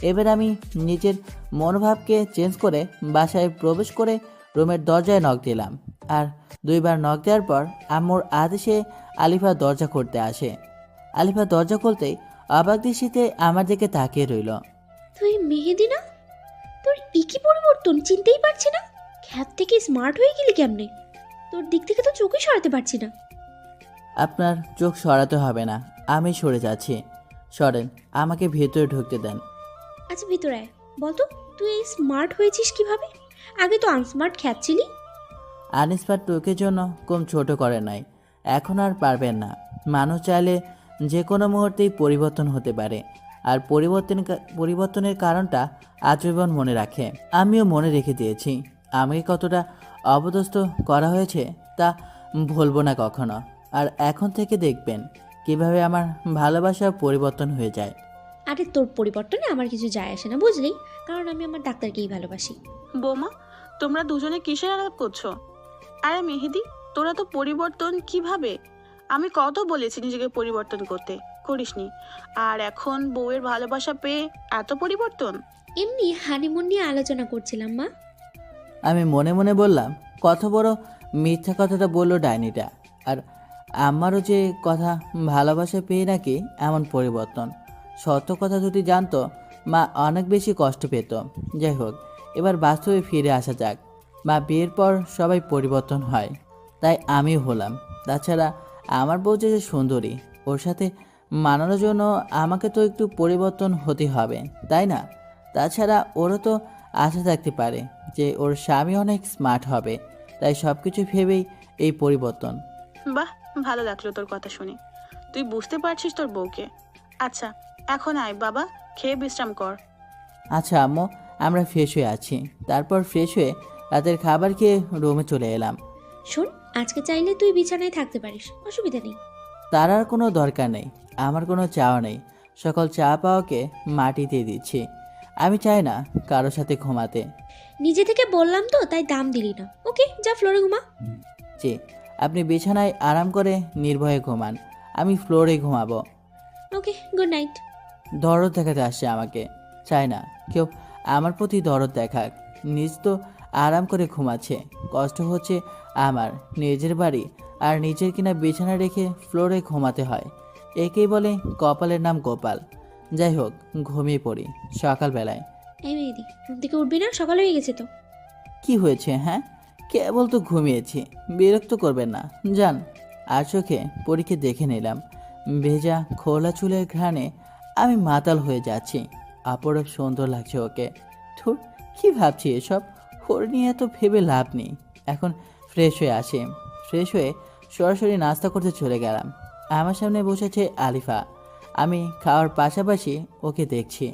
এবার আমি নিজের মনোভাবকে চেঞ্জ করে বাসায় প্রবেশ করে রুমের দরজায় নক দিলাম। আর 2 বার নক দেওয়ার পর আম্মুর আদেশে আলিফা দরজা খুলতে আসে। আলিফা দরজা খুলতেই অবাক দৃষ্টিতে আমার দিকে তাকিয়ে রইল। তুই মেহেদি না? তোর কি পরিবর্তন, চিনতেই পারছি না। খ্যাত থেকে স্মার্ট হয়ে গেলি কেমনে? তোর দিক থেকে তো চোখই সরাতে পারছি না। আপনার চোখ সরাতে হবে না, আমি সরে যাচ্ছি। সরেন, আমাকে ভেতরে ঢুকতে দেন। আচ্ছা ভিতরে আয়, বলতো তুই এই স্মার্ট হয়েছিস কিভাবে? আগে তো আনস্মার্ট খ্যাত ছিলি। আনস্মার্ট লোকের জন্য কম ছোট করে নাই, এখন আর পারবেন না। মানুষ চাইলে যে কোনো মুহূর্তেই পরিবর্তন হতে পারে। আর পরিবর্তনের কারণটা আজীবন মনে রাখে। আমিও মনে রেখে দিয়েছি আমাকে কতটা অপদস্থ করা হয়েছে তা ভুলবো না কখনো। আর এখন থেকে দেখবেন কিভাবে আমার ভালোবাসা পরিবর্তন হয়ে যায়। আরে তোর পরিবর্তনে আমার কিছু যায় আসে না, বুঝলি? কারণ আমি আমার ডাক্তারকেই ভালোবাসি। বৌমা, তোমরা দুজনে কিসের আলাপ করছো? আরে মেহেদি, তোরা তো পরিবর্তন কিভাবে? আমি কত বলেছি নিজেকে পরিবর্তন করতে, করিসনি। আর এখন বউয়ের ভালোবাসা পেয়ে এত পরিবর্তন? এমনি হানিমুন নিয়ে আলোচনা করছিলাম মা। আমি মনে মনে বললাম, কত বড় মিথ্যা কথাটা বললো ডাইনিটা। আর আমারও যে কথা ভালোবাসা পেয়ে নাকি এমন পরিবর্তন। সত্য কথা যদি জানতো মা অনেক বেশি কষ্ট পেত। যাই হোক, এবার বাস্তবে ফিরে আসা যাক। মা, বিয়ের পর সবাই পরিবর্তন হয়, তাই আমিও হলাম। তাছাড়া আমার বউ যে সুন্দরী, ওর সাথে মানানোর জন্য আমাকে তো একটু পরিবর্তন হতে হবে, তাই না? তাছাড়া ওরও তো আশা থাকতে পারে যে ওর স্বামী অনেক স্মার্ট হবে, তাই সব কিছু ভেবেই এই পরিবর্তন। বাহ, ভালো লাগলো তোর কথা শুনে। তুই বুঝতে পারছিস তোর বউকে। আচ্ছা, এখন আয় বাবা, খেয়ে বিশ্রাম কর। আচ্ছা আম্মু, আমরা ফ্রেশ হয়ে আছি। তারপর ফ্রেশ হয়ে রাতের খাবার খেয়ে রুমে চলে এলাম। শোন, আজকে চাইলে তুই বিছানায় থাকতে পারিস, অসুবিধা নেই। তার আর কোনো দরকার নেই, আমার কোনো চাওয়া নেই। সকল চা পাওয়াকে মাটিতে দিচ্ছি। আমি চাই না কারোর সাথে ঘুমাতে। নিজে থেকে বললাম তো, তাই দাম দিলি না। ওকে, যা ফ্লোরে ঘুমা। জি, আপনি বিছানায় আরাম করে নির্ভয়ে ঘুমান, আমি ফ্লোরে ঘুমাবো। ওকে, গুড নাইট। দরদ দেখাতে আসছে আমাকে, চাই না কেউ আমার প্রতি দরদ দেখাক। নিজ তো আরাম করে ঘুমাচ্ছে, কষ্ট হচ্ছে আমার। নিজের বাড়ি আর নিজের কিনা বিছানা রেখে ফ্লোরে ঘুমাতে হয়, একেই বলে কপালের নাম গোপাল। যাই হোক, ঘুমিয়ে পড়ি সকালবেলায়। এই মেহেদি, ঘুম থেকে উঠবি না? সকাল হয়ে গেছে তো। কি হয়েছে? হ্যাঁ, কেবল তো ঘুমিয়েছি, বিরক্ত করবেন না, যান। আর চোখে পরীকে দেখে নিলাম। ভেজা খোলা চুলের ঘ্রাণে আমি মাতাল হয়ে যাচ্ছি। অপরূপ সুন্দর লাগছে ওকে। ধুর, কি ভাবছি এসব? ওর নিয়ে এত ভেবে লাভ নেই। এখন ফ্রেশ হয়ে আসি। ফ্রেশ হয়ে সরাসরি নাস্তা করতে চলে গেলাম। আমার সামনে বসেছে আলিফা। আমি খাওয়ার পাশাপাশি ওকে দেখছি,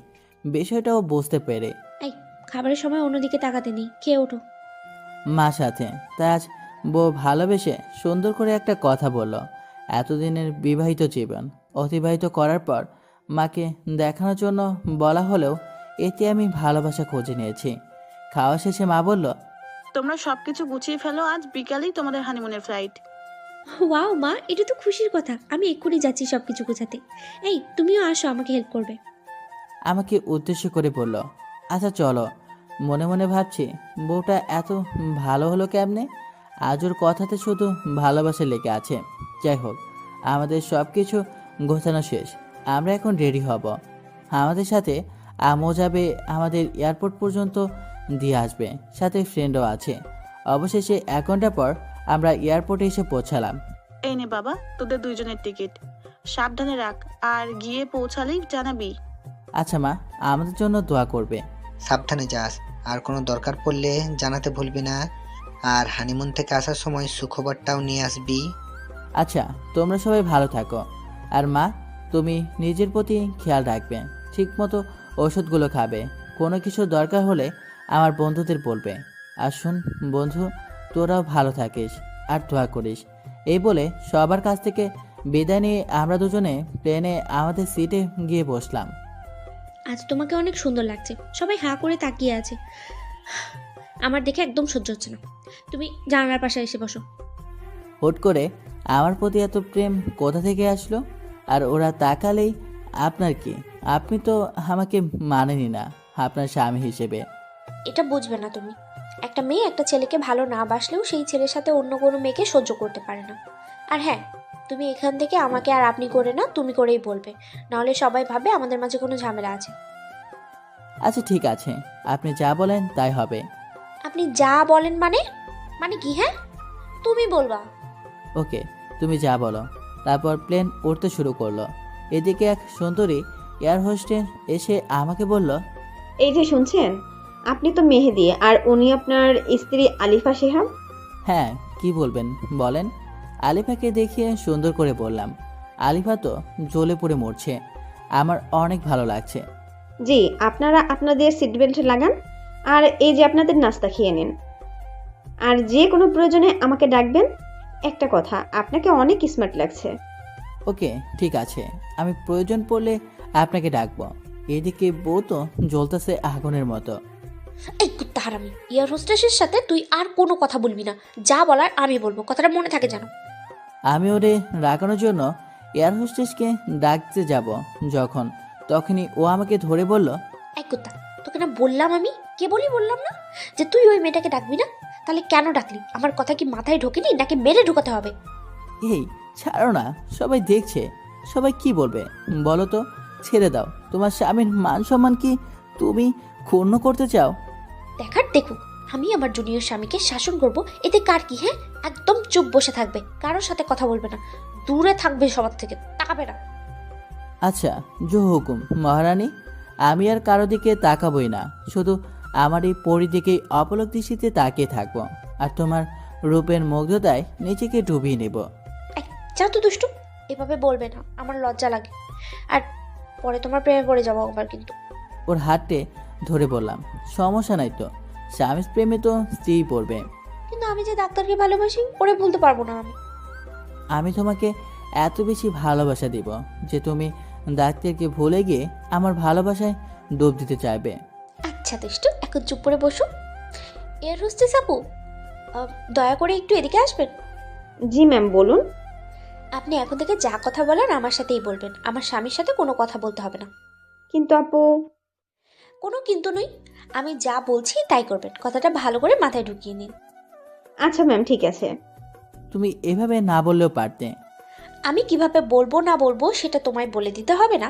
বিষয়টাও বুঝতে পেরে। এই, খাবারের সময় অন্যদিকে তাকাতে নেই, খেয়ে ওঠো। মা সাথে তাই আজ বউ ভালোবেসে সুন্দর করে একটা কথা বলল। এতদিনের বিবাহিত জীবন অতিবাহিত করার পর মাকে দেখানোর জন্য বলা হলেও এতে আমি ভালোবাসা খুঁজে নিয়েছি। খাওয়া শেষে মা বলল, তোমরা সবকিছু গুছিয়ে ফেলো, আজ বিকালেই তোমাদের হানিমুনের ফ্লাইট। ওয়াও মা, এটা তো খুশির কথা। আমি এক্ষুনি যাচ্ছি সব কিছু গোছাতে। এই, তুমিও আসো, আমাকে হেল্প করবে। আমাকে উদ্দেশ্য করে বলল, আচ্ছা চলো। মনে মনে ভাবছি, বউটা এত ভালো হলো কেমনে? আজ ওর কথাতে শুধু ভালোবাসা লেগে আছে। যাই হোক, আমাদের সব কিছু গোছানো শেষ, আমরা এখন রেডি হব। আমাদের সাথে আমও যাবে, আমাদের এয়ারপোর্ট পর্যন্ত দিয়ে আসবে, সাথে ফ্রেন্ডও আছে। অবশেষে 1 ঘন্টা পর আমরা এয়ারপোর্টে এসে পৌঁছালাম। এই নে বাবা, তোদের দুইজনের টিকিট, সাবধানে রাখ, আর গিয়ে পৌঁছালেই জানাবি। আচ্ছা মা, আমাদের জন্য দোয়া করবে। সাবধানে যাস, আর কোনো দরকার পড়লে জানাতে ভুলবি না। আর হানিমুন থেকে আসার সময় সুখবরটাও নিয়ে আসবি। আচ্ছা, তোমরা সবাই ভালো থাকো। আর মা, তুমি নিজের প্রতি খেয়াল রাখবে, ঠিকমতো ওষুধগুলো খাবে। কোনো কিছু দরকার হলে আমার বন্ধুদের বলবে। আর শোন বন্ধু, তোরাও ভালো থাকিস আর দোয়া করিস। এই বলে সবার কাছ থেকে বিদায় নিয়ে আমরা দুজনে প্লেনে আমাদের সিটে গিয়ে বসলাম। আজ তোমাকে অনেক সুন্দর লাগছে। সবাই হাঁ করে তাকিয়ে আছে, আমার দেখে একদম সহ্য হচ্ছে না। তুমি জানালার পাশে এসে বসো। হুট করে আমার প্রতি এত প্রেম কোথা থেকে আসলো? আর ওরা তাকালেই আপনার কি? আপনি তো আমাকে মানেনি না আপনার স্বামী হিসেবে। এটা বুঝবে না তুমি। একটা মেয়ে একটা ছেলেকে ভালো না বাসলেও সেই ছেলের সাথে অন্য কোনো মেয়েকে সহ্য করতে পারে না। আর হ্যাঁ, তুমি এখান থেকে আমাকে আর আপনি করে না, তুমি করেই বলবে, নাহলে সবাই ভাবে আমাদের মাঝে কোনো ঝামেলা আছে। আচ্ছা ঠিক আছে, আপনি যা বলেন তাই হবে। আপনি যা বলেন মানে? মানে কি? হ্যাঁ, তুমি বলবা। ওকে, তুমি যা বলো। তারপর প্লেন উড়তে শুরু করলো। এদিকে এক সুন্দরী এয়ার হোস্টেস এসে আমাকে বলল, এই যে শুনছেন, আপনি তো মেহেদি আর উনি আপনার স্ত্রী আলিফা শেহাব। হ্যাঁ, কি বলবেন বলেন। আলিফাকে দেখিয়ে সুন্দর করে বললাম। আলিফা তো জ্বলে পড়ে মরছে। আমার অনেক ভালো লাগছে। জি, আপনারা আপনাদের সিট বেল্ট লাগান আর এই যে আপনাদের নাস্তা খেয়ে নিন। আর যে কোনো প্রয়োজনে আমাকে ডাকবেন। একটা কথা, আপনাকে অনেক স্মার্ট লাগছে। ওকে, ঠিক আছে, আমি প্রয়োজন পড়লে আপনাকে ডাকবো। এদিকে বউ তো জ্বলতেছে আগুনের মতো। এই কুত্তা হারামি, এয়ার হোস্টেসের সাথে তুই আর কোনো কথা বলবি না। যা বলার আমি বলবো, কথাটা মনে থাকে জানো। আমি ওরে রাগানোর জন্য এয়ার হোস্টেসকে ডাকতে যাব তখনই ও আমাকে ধরে বলল, এই কুত্তা, তোকে না বললাম আমি, কে বললাম না যে তুই ওই মেয়েটাকে ডাকবি না? তাহলে কেন ডাকলি? আমার কথা কি মাথায় ঢোকেনি নাকি মেরে ঢোকাতে হবে? এই ছাড়ো না, সবাই দেখছে, সবাই কি বলবে বলো তো? ছেড়ে দাও, তোমার স্বামীর মান সম্মান কি তুমি ক্ষুণ্ণ করতে চাও? দেখার দেখুক, আমি আমার জুনিয়র স্বামীকে শাসন করব, এতে কার কি? হ্যাঁ, একদম চুপ বসে থাকবে, কারোর সাথে কথা বলবে না, দূরে থাকবে সবার থেকে, তাকাবে না। আচ্ছা, জো হুকুম মহারানী, আমি আর কারো দিকে তাকাবই না, শুধু আমার এই পরি দিকেই অপলক দৃষ্টিতে তাকিয়ে থাকবো, আর তোমার রূপের মুগ্ধতায় নিজেকে ডুবিয়ে নেব। যাও তো দুষ্টু, এভাবে বলবে না, আমার লজ্জা লাগে, আর পরে তোমার প্রেমে পড়ে যাবো আবার কিন্তু। ওর হাতটে ধরে বললাম, সমস্যা নাই তো, স্বামীর প্রেমে তো স্ত্রী পড়বে। কিন্তু আমি যে ডাক্তারকে ভালোবাসি ওরে বলতে পারবো না আমি। আমি তোমাকে এত বেশি ভালোবাসা দিব যে তুমি ডাক্তারকে ভুলে গিয়ে আমার ভালোবাসায় ডুব দিতে চাইবে। আচ্ছা দুষ্টু, এখন চুপ করে বসো। এয়ার হোস্টেস আপু, দয়া করে একটু এদিকে আসবেন। জি ম্যাম, বলুন। আপনি এখন থেকে যা কথা বলার আমার সাথেই বলবেন, আমার স্বামীর সাথে কোনো কথা বলতে হবে না। কিন্তু আপু। কোনো কিন্তু নই, আমি যা বলছি তাই করবেন, কথাটা ভালো করে মাথায় ঢুকিয়ে নিন। আচ্ছা ম্যাম, ঠিক আছে। তুমি এভাবে না বললেও পারতে। আমি কিভাবে বলবো না বলবো সেটা তোমায় বলে দিতে হবে না,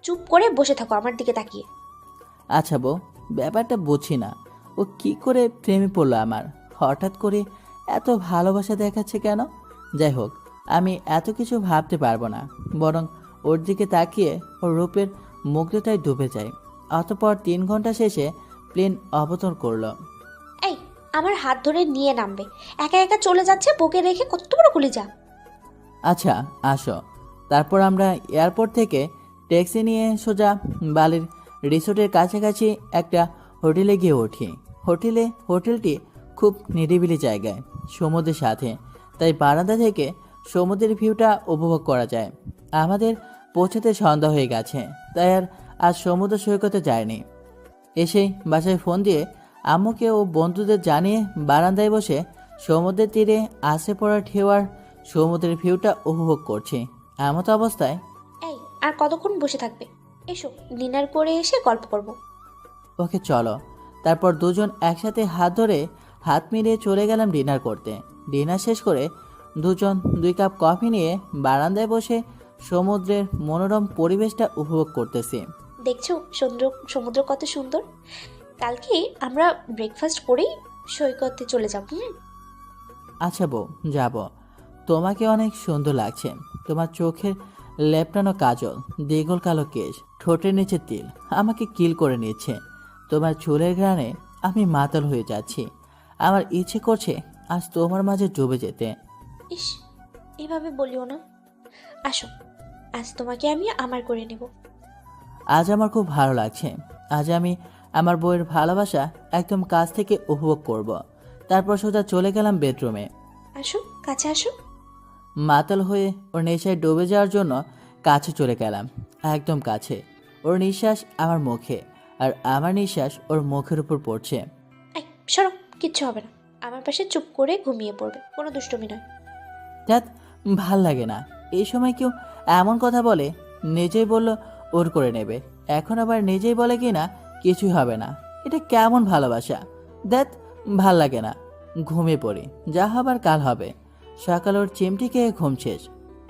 চুপ করে বসে থাকো আমার দিকে তাকিয়ে। আচ্ছা বউ, ব্যাপারটা বুঝি না, ও কি করে প্রেমে পড়লো আমার, হঠাৎ করে এত ভালোবাসা দেখাচ্ছে কেন? যাই হোক, আমি এত কিছু ভাবতে পারবো না, বরং ওর দিকে তাকিয়ে ওর রূপের মুগ্ধতায় ডুবে যাই। অতঃপর 3 ঘন্টা শেষে প্লেন অবতরণ করলো। এই, আমার হাত ধরে নিয়ে নামবে, একা একা চলে যাচ্ছে বুকে রেখে, কত বড় কলিজা। আচ্ছা আসো। তারপর আমরা এয়ারপোর্ট থেকে ট্যাক্সি নিয়ে সোজা বালির রিসোর্টের কাছাকাছি একটা হোটেলে গিয়ে উঠি। হোটেলটি খুব নিরিবিলি জায়গায়, সমুদ্রের সাথে, তাই বারান্দা থেকে সমুদ্রের ভিউটা উপভোগ করা যায়। আমাদের পৌঁছাতে সন্ধ্যা হয়ে গেছে, তাই আর আজ সমুদ্র সৈকতে যায়নি। এসেই বাসায় ফোন দিয়ে আম্মুকে ও বন্ধুদের জানিয়ে বারান্দায় বসে সমুদ্রের তীরে আসে পড়া ঢেউ আর সমুদ্রের ভিউটা উপভোগ করছি। এমতো অবস্থায়, এই আর কতক্ষণ বসে থাকবে? এসো, ডিনার করে এসে গল্প করব। ওকে চলো। তারপর দুজন একসাথে হাত মিলিয়ে চলে গেলাম ডিনার করতে। ডিনার শেষ করে দুজন 2 কাপ কফি নিয়ে বারান্দায় বসে সমুদ্রের মনোরম পরিবেশটা উপভোগ করতেছি। দেখছো সমুদ্র কত সুন্দর। কালকে আমরা ব্রেকফাস্ট করেই সৈকতে চলে যাব। আচ্ছা বউ, যাব। তোমাকে অনেক সুন্দর লাগছে, তোমার চোখের লেপটানো কাজল, দ্বিগুল কালো কেশ, ঠোঁটের নিচে তিল আমাকে কিল করে নিচ্ছে। তোমার চুলের ঘ্রাণে আমি মাতাল হয়ে যাচ্ছি। আমার ইচ্ছে করছে আজ তোমার মাঝে ডুবে যেতে। ইস, এভাবে বলিও না। আসো, আজ তোমাকে আমি আমার করে নেব। আজ আমার খুব ভালো লাগছে। আজ আমি আমার বউয়ের ভালোবাসা একদম কাছ থেকে উপভোগ করব। তারপর সোজা চলে গেলাম বেডরুমে। আসো, কাছে আসো। মাতাল হয়ে ওর নেশায় ডুবে যাওয়ার জন্য কাছে চলে গেলাম, একদম কাছে। ওর নিঃশ্বাস আমার মুখে, আর আমার নিঃশ্বাস ওর মুখের উপর পড়ছে। এই সরো, কিচ্ছু হবে না, আমার পাশে চুপ করে ঘুমিয়ে পড়বে, কোনো দুষ্টুমি নয়। ধ্যাৎ, ভাল লাগে না এই সময় কেউ এমন কথা বলে। নিজেই বলল ওর করে নেবে, এখন আবার নিজেই বলে কি না কিছুই হবে না। এটা কেমন ভালোবাসা? ধ্যাৎ, ভাল লাগে না। ঘুমিয়ে পড়ি, যা হবার কাল হবে। সকাল ওর চিমটি খেয়ে ঘুম শেষ।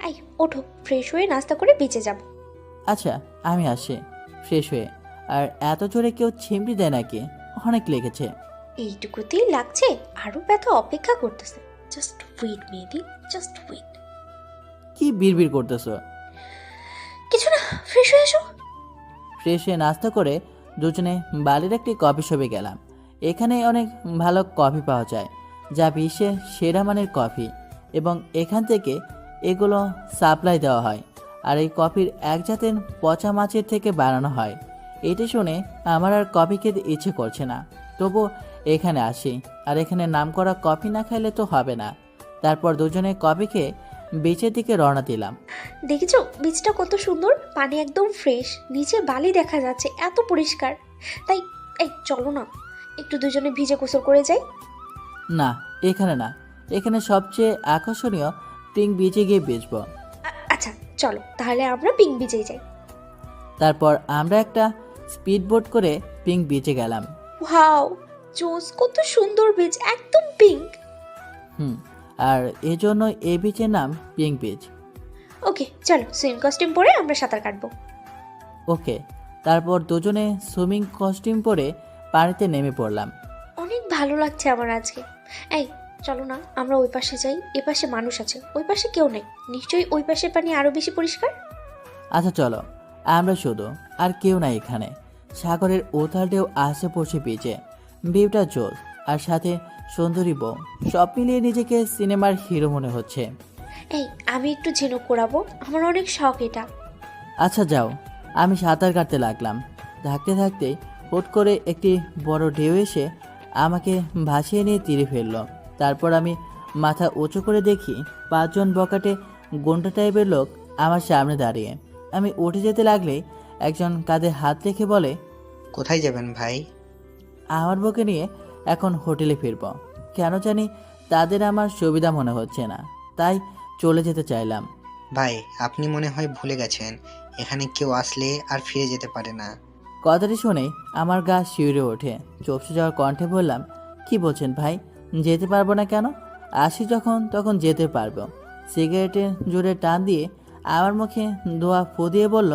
এই ওঠো, ফ্রেশ হয়ে নাস্তা করে বেঁচে যাব। আচ্ছা আমি আসি ফ্রেশ হয়ে। আর এত জোরে কেউ চিমটি দেয় নাকি? অনেক লেগেছে। এইটুকুতেই লাগছে, আরো ব্যথা অপেক্ষা করতেছে। Just wait maybe, just wait. কি বিড়বিড় করতেছো? কিছু না, ফ্রেশ হয়ে এসো। ফ্রেশ হয়ে নাস্তা করে দুজনে বালির একটি কফি শপে গেলাম। এখানে অনেক ভালো কফি পাওয়া যায়, যা বিশ্বের সেরা মানের কফি, এবং এখান থেকে এগুলো সাপ্লাই দেওয়া হয়। আর এই কফির এক জাতের পচা মাছের থেকে বানানো হয়। এটা শুনে আমার আর কফি খেতে ইচ্ছে করছে না, তবু এখানে আসি। আর এখানে নামকরা কফি না খাইলে তো হবে না। তারপর দুজনে কফি খেয়ে বিচের দিকে রওনা দিলাম। দেখেছো বীজটা কত সুন্দর, পানি একদম ফ্রেশ, নিচে বালি দেখা যাচ্ছে, এত পরিষ্কার। তাই এই চলো না একটু দুজনে ভিজে গোসল করে যাই। না, এখানে না, এখানে সবচেয়ে আকর্ষণীয় পিঙ্ক বিচে গিয়ে বেচবো। আচ্ছা চলো তাহলে আমরা পিঙ্ক বিচে যাই। তারপর আমরা একটা স্পিড বোট করে পিঙ্ক বিচে গেলাম। ওয়াও জোস, কত সুন্দর বীজ, একদম পিঙ্ক। আর এজন্য এই বিচের নাম পিঙ্ক বিচ। ওকে চলো সুইম কস্টিউম পরে আমরা সাঁতার কাটবো। ওকে। তারপর দুজনে সুইমিং কস্টিউম পরে পানিতে নেমে পড়লাম। অনেক ভালো লাগছে আমার আজকে। এই চলো না আমরা ওই পাশে যাই, এ পাশে মানুষ আছে, ওই পাশে কেউ নেই, নিশ্চয়ই ওই পাশের পানি আরো বেশি পরিষ্কার। আচ্ছা চলো, আমরা শুধু, আর কেউ নাই এখানে। সাগরের ওথালটেও আসে পড়ছে বিচে, ভিউটা জোর, আর সাথে সুন্দরী বউ, সব মিলিয়ে নিজেকে সিনেমার হিরো মনে হচ্ছে। এই আমি একটু ঝিনুক করাবো, আমার অনেক শখ এটা। আচ্ছা যাও। আমি সাঁতার কাটতে লাগলাম। থাকতে থাকতে হুট করে একটি বড় ঢেউ এসে আমাকে ভাসিয়ে নিয়ে তীরে ফেলল। তারপর আমি মাথা উঁচু করে দেখি 5 জন বকাটে গুন্ডা টাইপের লোক আমার সামনে দাঁড়িয়ে। আমি উঠে যেতে লাগলে একজন কাঁধে হাত রেখে বলে, কোথায় যাবেন ভাই? আমার বউকে নিয়ে এখন হোটেলে ফিরব। কেন জানি তাদের আমার সুবিধা মনে হচ্ছে না, তাই চলে যেতে চাইলাম। ভাই আপনি মনে হয় ভুলে গেছেন, এখানে কেউ আসলে আর ফিরে যেতে পারে না। কথাটি শুনে আমার গা শিউরে ওঠে। চোপসে যাওয়ার কণ্ঠে বললাম, কি বলছেন ভাই? যেতে পারবো না কেন? আসি যখন তখন যেতে পারবো। সিগারেটের জোরে টান দিয়ে আমার মুখে ধোয়া ফু দিয়ে বলল,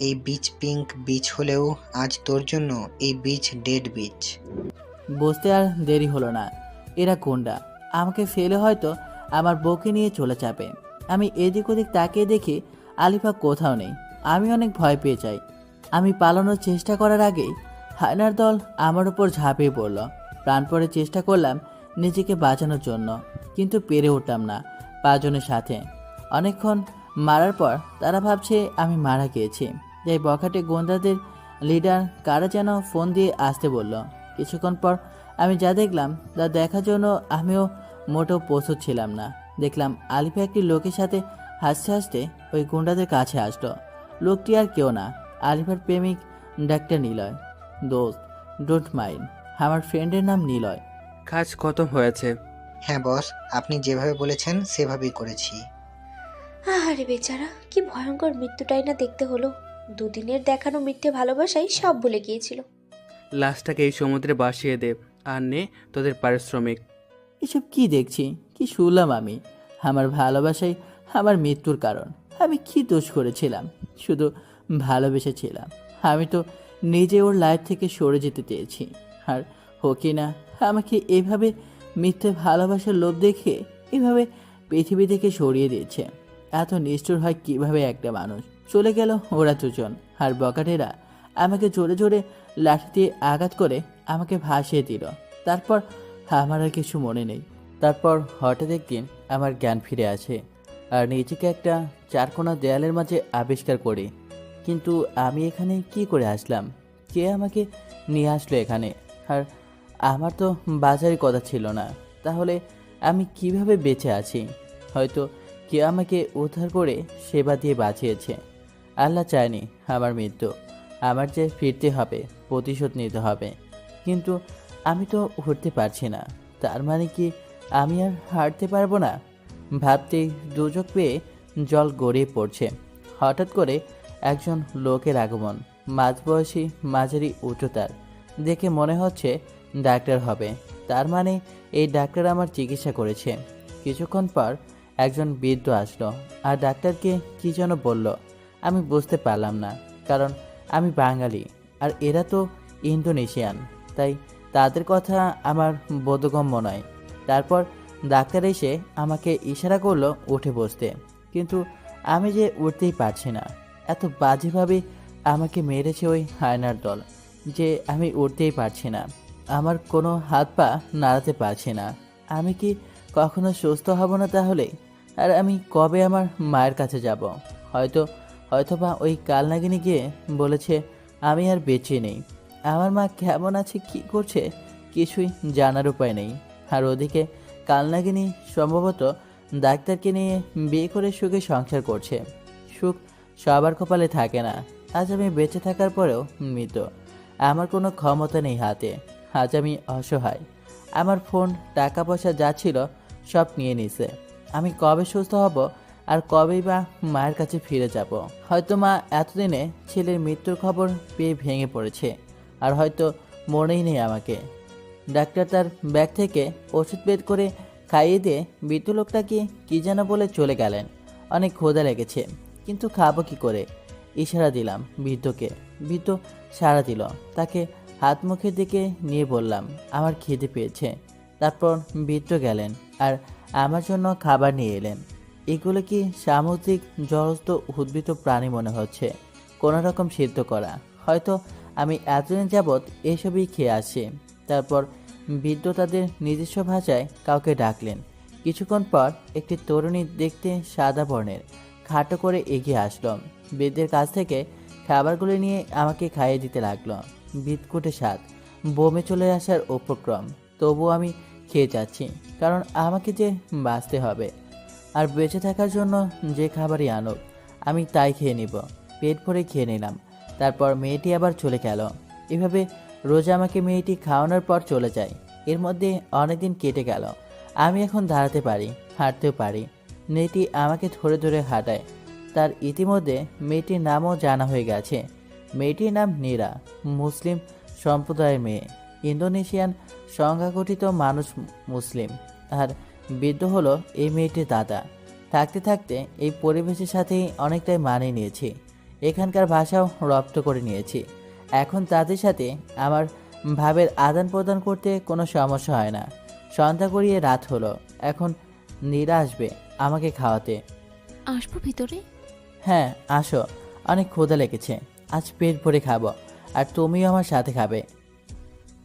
এই বিচ পিঙ্ক বিচ হলেও আজ তোর জন্য এই বিচ ডেড বিচ। বুঝতে আর দেরি হলো না, এরা গুন্ডা। আমাকে ফেলে হয়তো আমার বউকে নিয়ে চলে যাবে। আমি এদিক ওদিক তাকিয়ে দেখি আলিফা কোথাও নেই। আমি অনেক ভয় পেয়ে যাই। আমি পালানোর চেষ্টা করার আগেই হায়নার দল আমার উপর ঝাঁপিয়ে পড়ল। প্রাণপণে চেষ্টা করলাম নিজেকে বাঁচানোর জন্য, কিন্তু পেরে উঠলাম না 5 জনের সাথে। অনেকক্ষণ মারার পর তারা ভাবছে আমি মারা গিয়েছি। তাই বখাটে গোন্ডাদের লিডার কারা যেন ফোন দিয়ে আসতে বলল। কিছুক্ষণ পর আমি যা দেখলাম তা দেখার জন্য আমিও মোটেও প্রস্তুত ছিলাম না। দেখলাম আলিফা একটি লোকের সাথে হাসতে হাসতে ওই গুন্ডাদের কাছে আসলো। লোকটি আর কেউ না, আলিফার প্রেমিক ডাক্তার নিলয়। দোস্ত, ডোন্ট মাইন্ড, আমার ফ্রেন্ডের নাম নিলয়। কাজ খতম হয়েছে। হ্যাঁ বস, আপনি যেভাবে বলেছেন সেভাবেই করেছি। আরে বেচারা, কি ভয়ঙ্কর মৃত্যুটাই না দেখতে হলো। দুদিনের দেখানো মিথ্যে ভালোবাসাই সব ভুলে গিয়েছিল। লাশটাকে এই সমুদ্রে ভাসিয়ে দে, আর নে তোদের পারিশ্রমিক। এসব কি দেখছি, কি শুনলাম আমি? আমার ভালোবাসাই আমার মৃত্যুর কারণ। আমি কি দোষ করেছিলাম? শুধু ভালোবেসেছিলাম। আমি তো নিজে ওর লাইফ থেকে সরে যেতে চেয়েছি, আর হোকি না আমাকে এভাবে মিথ্যে ভালোবাসার লোভ দেখে এভাবে পৃথিবী থেকে সরিয়ে দিয়েছে। এত নিষ্ঠুর হয় কিভাবে একটা মানুষ? চলে গেল ওরা দুজন, আর বকাটেরা আমাকে জোরে জোরে লাঠি দিয়ে আঘাত করে আমাকে ভাসিয়ে দিল। তারপর আমার আর কিছু মনে নেই। তারপর হঠাৎ একদিন আমার জ্ঞান ফিরে আসে, আর নিজেকে একটা চারকোনা দেয়ালের মাঝে আবিষ্কার করি। কিন্তু আমি এখানে কি করে আসলাম? কে আমাকে নিয়ে আসলো এখানে? আর আমার তো বাজারের কথা ছিল না, তাহলে আমি কিভাবে বেঁচে আছি? হয়তো কে আমাকে উদ্ধার করে সেবা দিয়ে বাঁচিয়েছে। আল্লাহ চায়নি আমার মৃত্যু। আমার যে ফিরতে হবে, প্রতিশোধ নিতে হবে। কিন্তু আমি তো উঠতে পারছি না। তার মানে কি আমি আর হাঁটতে পারবো না? ভাবতেই দুচোখ পেয়ে জল গড়িয়ে পড়ছে। হঠাৎ করে একজন লোকের আগমন, মাঝবয়সী, মাঝারি উচ্চতার, দেখে মনে হচ্ছে ডাক্তার হবে। তার মানে এই ডাক্তার আমার চিকিৎসা করেছে। কিছুক্ষণ পর একজন বৃদ্ধ আসলো আর ডাক্তারকে কি যেন বলল। আমি বুঝতে পারলাম না, কারণ আমি বাঙালি আর এরা তো ইন্দোনেশিয়ান, তাই তাদের কথা আমার বোধগম্য নয়। তারপর ডাক্তার এসে আমাকে ইশারা করলো উঠে বসতে, কিন্তু আমি যে উঠতেই পারছি না। এত বাজেভাবে আমাকে মেরেছে ওই হায়নার দল যে আমি উঠতেই পারছি না। আমার কোনো হাত পা নাড়াতে পারছি না। আমি কি কখনো সুস্থ হব না তাহলে? আর আমি কবে আমার মায়ের কাছে যাব? হয়তোবা ওই কালনাগিনী গিয়ে বলেছে আমি আর বেঁচে নেই। আমার মা কেমন আছে, কি করছে, কিছুই জানার উপায় নেই। আর ওদিকে কালনাগিনী সম্ভবত ডাক্তারকে নিয়ে বিয়ে করে সুখে সংসার করছে। সুখ সবার কপালে থাকে না। আজ আমি বেঁচে থাকার পরেও মৃত। আমার কোনো ক্ষমতা নেই হাতে। আজ আমি অসহায়। আমার ফোন, টাকা পয়সা যা ছিল সব নিয়ে নিছে। আমি কবে সুস্থ হব আর কবেই বা মায়ের কাছে ফিরে যাব? হয়তো মা এতদিনে ছেলের মৃত্যুর খবর পেয়ে ভেঙে পড়েছে, আর হয়তো মনেই নেই আমাকে। ডাক্তার তার ব্যাগ থেকে ওষুধ বের করে খাইয়ে দিয়ে বৃদ্ধ লোকটাকে কী যেন বলে চলে গেলেন। অনেক ক্ষুধা লেগেছে, কিন্তু খাবো কি করে? ইশারা দিলাম বৃদ্ধকে। বৃদ্ধ সাড়া দিল। তাকে হাত মুখের দিকে নিয়ে বললাম আমার খিদে পেয়েছে। তারপর বৃদ্ধ গেলেন আর আমার জন্য খাবার নিয়ে এলেন। এগুলো কি সামুদ্রিক জলস্থ উদ্ভিদ প্রাণী মনে হচ্ছে, কোনো রকম সিদ্ধ করা। হয়তো আমি এতদিন যাবৎ এসবই খেয়ে আসছি। তারপর বৃদ্ধ তাদের নিজস্ব ভাষায় কাউকে ডাকলেন। কিছুক্ষণ পর একটি তরুণী, দেখতে সাদা বর্ণের, খাটো করে এগিয়ে আসলো। বৃদ্ধের কাছ থেকে খাবারগুলো নিয়ে আমাকে খাইয়ে দিতে লাগলো। বিদকুটে স্বাদ, বমে চলে আসার উপক্রম। তবুও আমি খেয়ে যাচ্ছি, কারণ আমাকে যে বাঁচতে হবে। আর বেঁচে থাকার জন্য যে খাবারই আনুক আমি তাই খেয়ে নিব। পেট ভরে খেয়ে নিলাম। তারপর মেয়েটি আবার চলে গেল। এভাবে রোজ আমাকে মেয়েটি খাওয়ানোর পর চলে যায়। এর মধ্যে অনেকদিন কেটে গেল। আমি এখন দাঁড়াতে পারি, হাঁটতেও পারি। মেয়েটি আমাকে ধরে ধরে হাঁটায়। তার ইতিমধ্যে মেয়েটির নামও জানা হয়ে গেছে। মেয়েটির নাম নীরা, মুসলিম সম্প্রদায়ের মেয়ে। ইন্দোনেশিয়ান সংখ্যাগঠিত মানুষ মুসলিম। আর বৃদ্ধ হলো এই মেয়েটির দাদা। থাকতে থাকতে এই পরিবেশের সাথেই অনেকটাই মানিয়ে নিয়েছি। এখানকার ভাষাও রপ্ত করে নিয়েছি। এখন তাদের সাথে আমার ভাবের আদান প্রদান করতে কোনো সমস্যা হয় না। সন্ধ্যা গড়িয়ে রাত হলো। এখন নীরা আসবে আমাকে খাওয়াতে। আসবো ভিতরে? হ্যাঁ আসো, অনেক ক্ষুধা লেগেছে। আজ পেট ভরে খাবো, আর তুমিও আমার সাথে খাবে।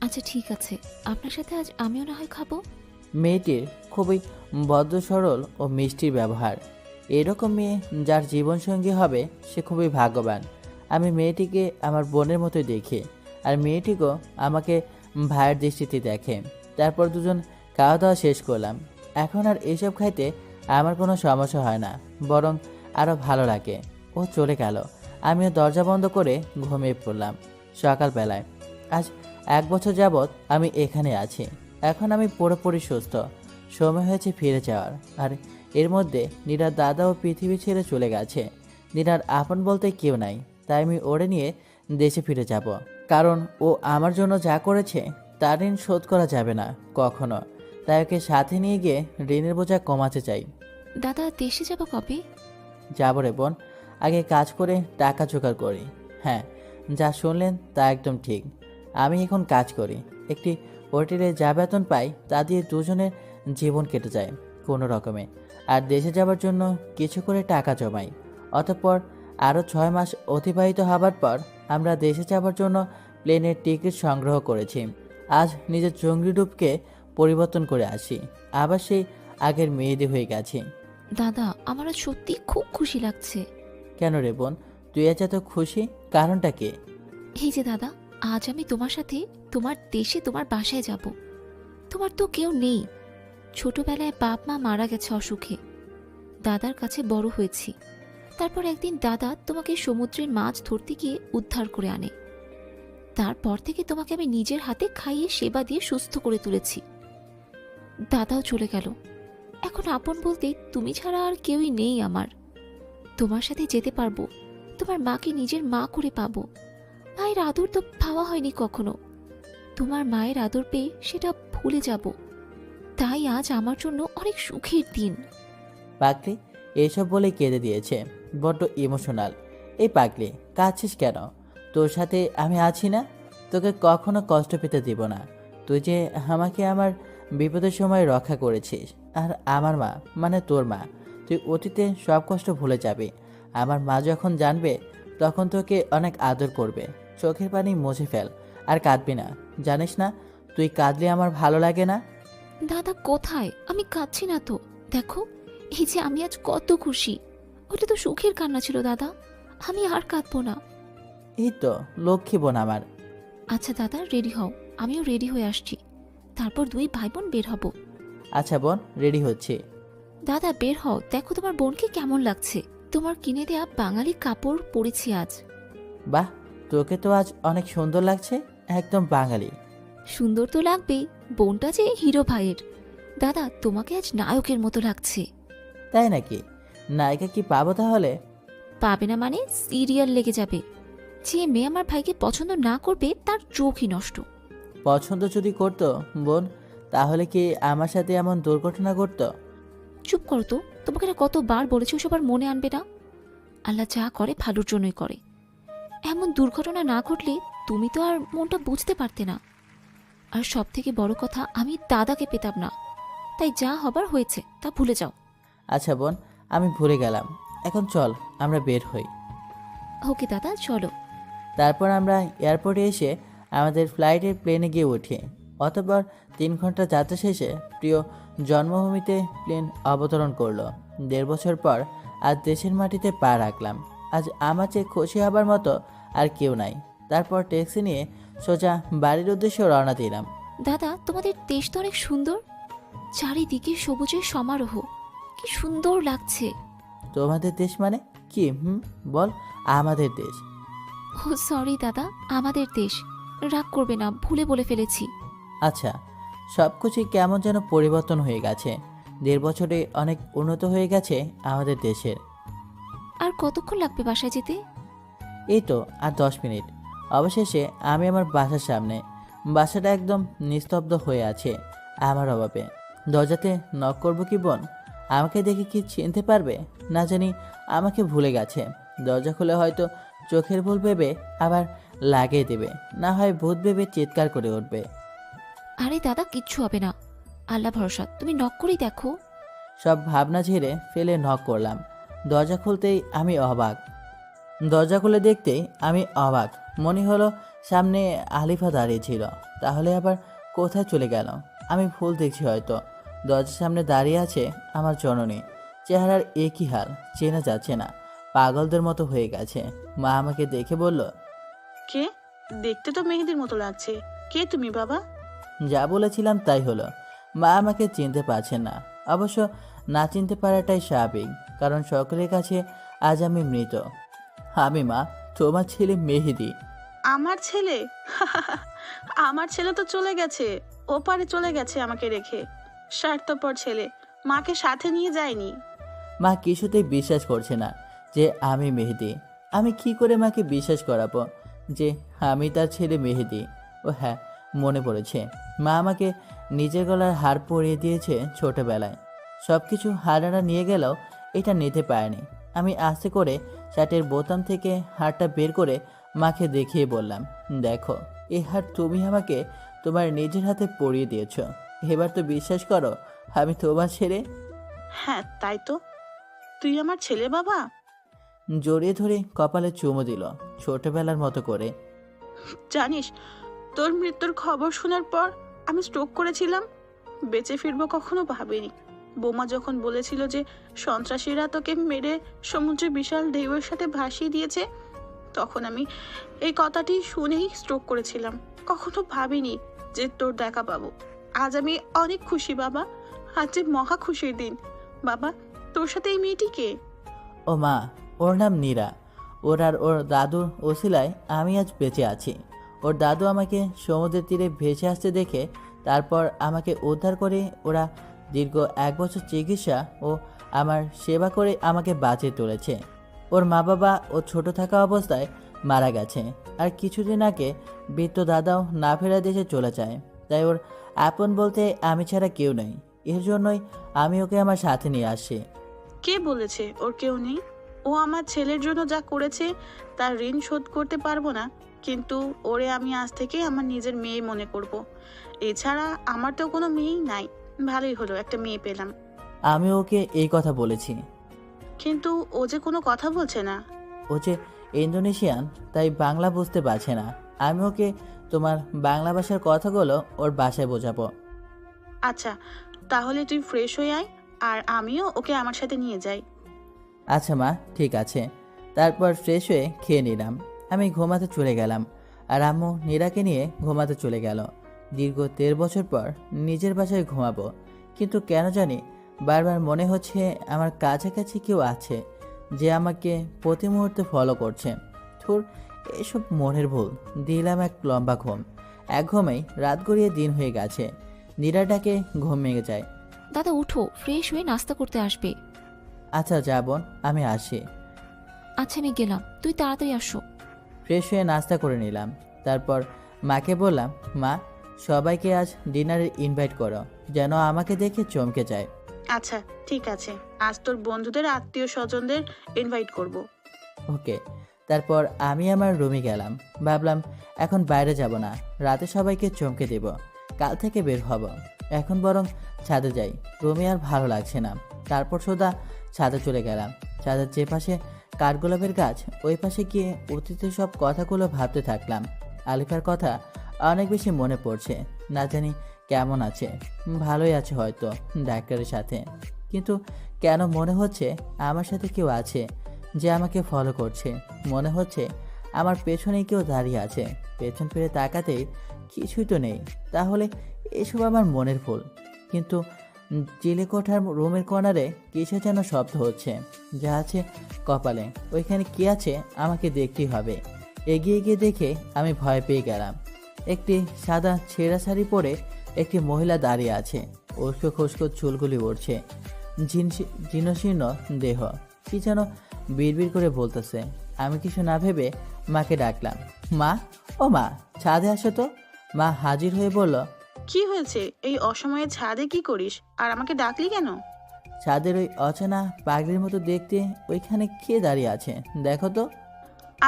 আচ্ছা ঠিক আছে, আপনার সাথে আজ আমিও না হয় খাবো। মেয়েটির খুবই বদ্ধ সরল ও মিষ্টির ব্যবহার। এরকম মেয়ে যার জীবনসঙ্গী হবে সে খুবই ভাগ্যবান। আমি মেয়েটিকে আমার বোনের মতোই দেখি, আর মেয়েটিকেও আমাকে ভাইয়ের দৃষ্টিতে দেখে। তারপর দুজন খাওয়া দাওয়া শেষ করলাম। এখন আর এসব খাইতে আমার কোনো সমস্যা হয় না, বরং আরও ভালো লাগে। ও চলে গেল। আমিও দরজা বন্ধ করে ঘুমিয়ে পড়লাম। সকালবেলায় আজ 1 বছর যাবৎ আমি এখানে আছি। এখন আমি পুরোপুরি সুস্থ। সময় হয়েছে ফিরে যাওয়ার। আর এর মধ্যে নীরার দাদাও পৃথিবী ছেড়ে চলে গেছে। নীরার আপন বলতে কেউ নাই, তাই আমি ওরে নিয়ে দেশে ফিরে যাব। কারণ ও আমার জন্য যা করেছে তার ঋণ শোধ করা যাবে না কখনো। তাই ওকে সাথে নিয়ে গিয়ে ঋণের বোঝা কমাতে চাই। দাদা দেশে যাব কবে? যাবো রে বোন, আগে কাজ করে টাকা জোগাড় করি। হ্যাঁ, যা শুনলেন তা একদম ঠিক। আমি এখন কাজ করি। একটি হোটেলে যা বেতন পাই তা দিয়ে দুজনের জীবন কেটে যায় কোনো রকমে। আর দেশে যাবার জন্য কিছু করে টাকা জমাই। অতঃপর আরও 6 মাস অতিবাহিত হবার পর আমরা দেশে যাবার জন্য প্লেনের টিকিট সংগ্রহ করেছি। আজ নিজের চঙ্গি ডুবকে পরিবর্তন করে আসি। আবার সেই আগের মেয়েদে হয়ে গেছি। দাদা আমার আজ সত্যি খুব খুশি লাগছে। কেন রে বোন, তুই আজ এত খুশি? কারণটা কি? এই যে দাদা, আজ আমি তোমার সাথে তোমার দেশে তোমার বাসায় যাব। তোমার তো কেউ নেই। ছোটবেলায় বাপ মা মারা গেছে অসুখে। দাদার কাছে বড় হয়েছি। তারপর একদিন দাদা তোমাকে সমুদ্রের মাছ ধরতে গিয়ে উদ্ধার করে আনে। তারপর থেকে তোমাকে আমি নিজের হাতে খাইয়ে সেবা দিয়ে সুস্থ করে তুলেছি। দাদাও চলে গেল। এখন আপন বলতে তুমি ছাড়া আর কেউই নেই আমার। তোমার সাথে যেতে পারবো, তোমার মাকে নিজের মা করে পাবো। মায়ের আদর তো পাওয়া হয়নি কখনো। তোমার মায়ের আদর পেয়ে সেটা ভুলে যাব। তাই আজ আমার জন্য অনেক সুখের দিন। পাগলি এইসব বলে কেঁদে দিয়েছে। বড্ড ইমোশনাল। এই পাগলি, কাঁদছিস কেন? তোর সাথে আমি আছি না? তোকে কখনো কষ্ট পেতে দিব না। তুই যে আমাকে আমার বিপদের সময় রক্ষা করেছিস। আর আমার মা মানে তোর মা, তুই অতীতে সব কষ্ট ভুলে যাবি। আমার মা যখন জানবে তখন তোকে অনেক আদর করবে। চোখের পানি মুছে ফেল, আর কাঁদবি না। জানিস না, তুই কাঁদলে আমার ভালো লাগে না। দাদা কোথায়? আমি কাঁদছি না তো। দেখো, এই যে আমি আজ কত খুশি। ওটা তো সুখের কান্না ছিল দাদা, আমি আর কাঁদবো না। এই তো লক্ষ্মী বোন আমার। আচ্ছা দাদা, রেডি হও, আমিও রেডি হয়ে আসছি, তারপর দুই ভাই বোন বের হব। আচ্ছা বোন, রেডি হচ্ছে। দাদা বের হও, দেখো তোমার বোনকে কেমন লাগছে। তোমার কিনে দেয়া বাঙালি কাপড় পরেছি আজ। বাহ, তোকে তো আজ অনেক সুন্দর লাগছে, একদম বাঙালি। সুন্দর তো লাগবেই, বোনটা যে হিরো ভাইয়ের। দাদা তোমাকে আজ নায়কের মতো লাগছে। তাই নাকি? নায়িকা কি পাবো তাহলে? পাবে না মানে সিরিয়াল লেগে যাবে। যে মেয়ে আমার ভাইকে পছন্দ না করবে তার চোখই নষ্ট। পছন্দ যদি করতো বোন, তাহলে কি আমার সাথে এমন দুর্ঘটনা ঘটতো? চুপ করো তো, তোমাকে না কতবার বলেছি ওসব আর মনে আনবে না। আল্লাহ যা করে ভালোর জন্যই করে। এমন দুর্ঘটনা না ঘটলে তুমি তো আর মনটা বুঝতে পারতে না। আর সব থেকে বড় কথা, আমি দাদাকে পেতাম না, তাই যা হবার হয়েছে তা ভুলে যাও। আচ্ছা বোন, আমি ভুলে গেলাম। এখন চল আমরা বের হই। ওকে দাদা, চলো। তারপর আমরা এয়ারপোর্টে এসে আমাদের ফ্লাইটের প্লেনে গিয়ে উঠি। অতঃপর 3 ঘন্টা যাত্রা শেষে প্রিয় জন্মভূমিতে প্লেন অবতরণ করলো। 1.5 বছর পর আজ দেশের মাটিতে পা রাখলাম। আজ আমার চেয়ে খুশি হবার মতো আর কেউ নাই। তারপর ট্যাক্সি নিয়ে সোজা বাড়ির উদ্দেশ্যে রওনা দিলাম। দাদা তোমাদের দেশ তো অনেক সুন্দর, চারিদিকে সবুজের সমারোহ, কি সুন্দর লাগছে। তোমাদের দেশ মানে কি? বল। আমাদের দেশ। ও সরি দাদা, আমাদের দেশ। রাগ করবে না, ভুলে বলে ফেলেছি। আচ্ছা, সব কিছুই কেমন যেন পরিবর্তন হয়ে গেছে। 1.5 বছরে অনেক উন্নত হয়ে গেছে আমাদের দেশের। আর কতক্ষণ লাগবে বাসায় যেতে? এই তো আর 10 মিনিট। অবশেষে আমি আমার বাসার সামনে। বাসাটা একদম নিস্তব্ধ হয়ে আছে আমার অভাবে। দরজাতে নক করবো কি বোন? আমাকে দেখে কি চিনতে পারবে? না জানি আমাকে ভুলে গেছে। দরজা খুলে হয়তো চোখের ভুল ভেবে আবার লাগিয়ে দেবে, না হয় ভূত ভেবে চিৎকার করে উঠবে। আরে দাদা, কিচ্ছু হবে না, আল্লাহ ভরসা। তুমি নক করেই দেখো। সব ভাবনা ঝেড়ে ফেলে নক করলাম। দরজা খুলতেই আমি অবাক। দরজা খুলে দেখতেই আমি অবাক। মনে হলো সামনে আলিফা দাঁড়িয়ে ছিল। তাহলে আবার কোথায় চলে গেল? আমি ভুল দেখছি হয়তো। দরজার সামনে দাঁড়িয়ে আছে আমার জননী। চেহারার একই হাল, চেনা যাচ্ছে না, পাগলদের মতো হয়ে গেছে। মা আমাকে দেখে বলল, কে? দেখতে তো মেহেদির মতো লাগছে। কে তুমি বাবা? যা বলেছিলাম তাই হলো। মা আমাকে চিনতে পারছেন না। অবশ্য না চিনতে পারাটাই স্বাভাবিক, কারণ সকলের কাছে আজ আমি মৃত। আমি মা, তোমার ছেলে মেহেদি। আমার ছেলে? আমার ছেলে তো চলে গেছে, ওপারে চলে গেছে আমাকে রেখে। স্বার্থপর ছেলে, মাকে সাথে নিয়ে যায়নি। মা কিছুতেই বিশ্বাস করছে না যে আমি মেহেদি। আমি কি করে মাকে বিশ্বাস করাবো যে আমি তার ছেলে মেহেদি? ও হ্যাঁ, মনে পড়েছে, মা আমাকে নিজের গলার হার পরিয়ে দিয়েছে ছোটবেলায়। সব কিছু হারারা নিয়ে গেলেও এটা নিতে পারেনি। আমি আস্তে করে শার্টের বোতাম থেকে হারটা বের করে মাকে দেখিয়ে বললাম, দেখো, এই হার তুমি আমাকে তোমার নিজের হাতে পরিয়ে দিয়েছ। এবার তো বিশ্বাস করো আমি তোমার ছেলে। হ্যাঁ তাই তো, তুই আমার ছেলে বাবা। জড়িয়ে ধরে কপালে চুমু দিল ছোটবেলার মতো করে। জানিস, তোর মৃত্যুর খবর শোনার পর আমি স্ট্রোক করেছিলাম। বেঁচে ফিরবো কখনো ভাবিনি। বোমা যখন বলেছিল যে সন্ত্রাসীরা তোকে মেরে সমুদ্রের বিশাল ঢেউয়ের সাথে ভাসিয়ে দিয়েছে, তখন আমি এই কথাটি শুনেই স্ট্রোক করেছিলাম। কখনো ভাবিনি যে তোর দেখা পাবো। আজ আমি অনেক খুশি বাবা, আজ যে মহা খুশির দিন। বাবা, তোর সাথে এই মেয়েটি কে? ও মা, ওর নাম নীরা। ওর আর ওর দাদুর ওসিলায় আমি আজ বেঁচে আছি। ওর দাদু আমাকে সমুদ্রের তীরে ভেসে আসতে দেখে তারপর আমাকে উদ্ধার করে ওরা দীর্ঘ 1 বছর চিকিৎসা ও আমার সেবা করে আমাকে বাঁচিয়ে তুলেছে। ওর মা বাবা ও ছোট থাকা অবস্থায় মারা গেছে, আর কিছুদিন আগে বৃদ্ধ দাদাও না ফেরা দেশে চলে যায়। তাই ওর আপন বলতে আমি ছাড়া কেউ নেই। এর জন্যই আমি ওকে আমার সাথে নিয়ে আসি। কে বলেছে ওর কেউ নেই? ও আমার ছেলের জন্য যা করেছে তার ঋণ শোধ করতে পারবো না, কিন্তু ওরে আমি আজ থেকে আমার নিজের মেয়ে মনে করব। এছাড়া আমার তো কোনো মেয়েই নাই। ভালোই হলো একটা মেয়ে পেলাম। আমি ওকে এই কথা বলেছি। কিন্তু ও যে কোনো কথা বলছে না। ও যে ইন্দোনেশিয়ান, তাই বাংলা বুঝতে পারছে না। আমি ওকে তোমার বাংলা ভাষার কথাগুলো ওর বাসায় বোঝাবো। আচ্ছা, তাহলে তুই ফ্রেশ হয়ে আয়, আর আমিও ওকে আমার সাথে নিয়ে যাই। আচ্ছা মা, ঠিক আছে। তারপর ফ্রেশ হয়ে খেয়ে নিলাম। আমি ঘুমাতে চলে গেলাম, আর আম্মু নীরাকে নিয়ে ঘুমাতে চলে গেল। দীর্ঘ 13 বছর পর নিজের বাসায় ঘুমাবো, কিন্তু কেন জানি বারবার মনে হচ্ছে আমার কাছাকাছি কেউ আছে যে আমাকে প্রতি মুহূর্তে ফলো করছে। থুর, এসব মনের ভুল। দিলাম এক লম্বা ঘুম। এক ঘুমেই রাত গড়িয়ে দিন হয়ে গেছে। নীরাটাকে ঘুম ভেঙে যায়। দাদা উঠো, ফ্রেশ হয়ে নাস্তা করতে আসবে। আচ্ছা যা বোন, আমি আসি। আচ্ছা আমি গেলাম, তুই তাড়াতাড়ি আসো। ফ্রেশ হয়ে নাস্তা করে নিলাম। তারপর মাকে বললাম, মা, সবাইকে আজ ডিনারে ইনভাইট করো, যেন আমাকে দেখে চমকে যায়। আচ্ছা ঠিক আছে, আজ তোর বন্ধুদের আত্মীয় স্বজনদের ইনভাইট করব। ওকে। তারপর আমি আমার রুমে গেলাম। ভাবলাম এখন বাইরে যাব না, রাতে সবাইকে চমকে দেব। কাল থেকে বের হব। এখন বরং ছাদে যাই, রুমে আর ভালো লাগছে না। তারপর সোজা ছাদে চলে গেলাম। ছাদের যে পাশে কাঠগোলাপের গাছ, ওই পাশে গিয়ে অতীতের সব কথাগুলো ভাবতে থাকলাম। আলিফার কথা অনেক বেশি মনে পড়ছে। না জানি কেমন আছে, ভালোই আছে হয়তো ডাক্তারের সাথে। কিন্তু কেন মনে হচ্ছে আমার সাথে কেউ আছে যে আমাকে ফলো করছে। মনে হচ্ছে আমার পেছনেই কেউ দাঁড়িয়ে আছে। পেছন ফিরে তাকাতেই কিছুই তো নেই। তাহলে এসব আমার মনের ভুল। কিন্তু চিলেকোঠার রুমের কর্নারে কিছু যেন শব্দ হচ্ছে। যা আছে কপালে, ওইখানে কি আছে আমাকে দেখতেই হবে। এগিয়ে গিয়ে দেখে আমি ভয় পেয়ে গেলাম। একটি সাদা ছেঁড়া শাড়ি পরে একটি মহিলা দাঁড়িয়ে আছে। উস্কো খুস্কো চুলগুলি উড়ছে, জীর্ণশীর্ণ দেহ। কি যেন বিড়বিড় করে বলতেছে। আমি কিছু না ভেবে মাকে ডাকলাম, মা, ও মা, ছাদে আসো তো। মা হাজির হয়ে বলল, কি হয়েছে? এই অসময়ে ছাদে কি করিস, আর আমাকে ডাকলি কেন? ছাদের ওই অচেনা পাগড়ির মতো দেখতে ওইখানে কে দাঁড়িয়ে আছে দেখো তো।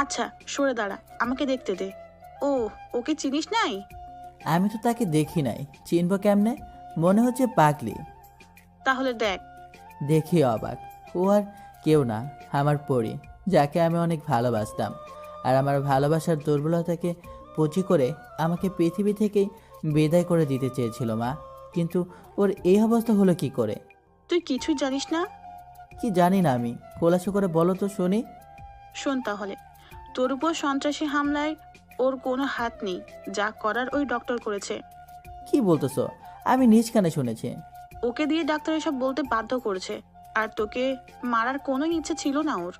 আচ্ছা সরে দাঁড়া, আমাকে দেখতে দে। ও, ওকে চিনিস নাই? আমি তো তাকে দেখি নাই, চিনব কেমনে? মনে হচ্ছে পাগলি। তাহলে দেখ। দেখি অবাক। ও আর কেউ না, আমার পরি, যাকে আমি অনেক ভালোবাসতাম। আর আমার ভালোবাসার দুর্বলতাকে পুঁজি করে আমাকে পৃথিবী থেকেই বিদায় করে দিতে চেয়েছিল মা। কিন্তু ওর এই অবস্থা হলো কি করে? তুই কিছুই জানিস না? কি জানি না আমি? খোলাসা করে বলো তো শুনি। শোন তাহলে, তোর উপর সন্ত্রাসী হামলায় ওর কোনো হাত নেই। যা করার ওই ডক্টর করেছে। কি বলতেছো? আমি নিজ কানে শুনেছি। ওকে দিয়ে ডাক্তার এসব বলতে বাধ্য করেছে। আর তোকে মারার কোনো ইচ্ছে ছিল না ওর।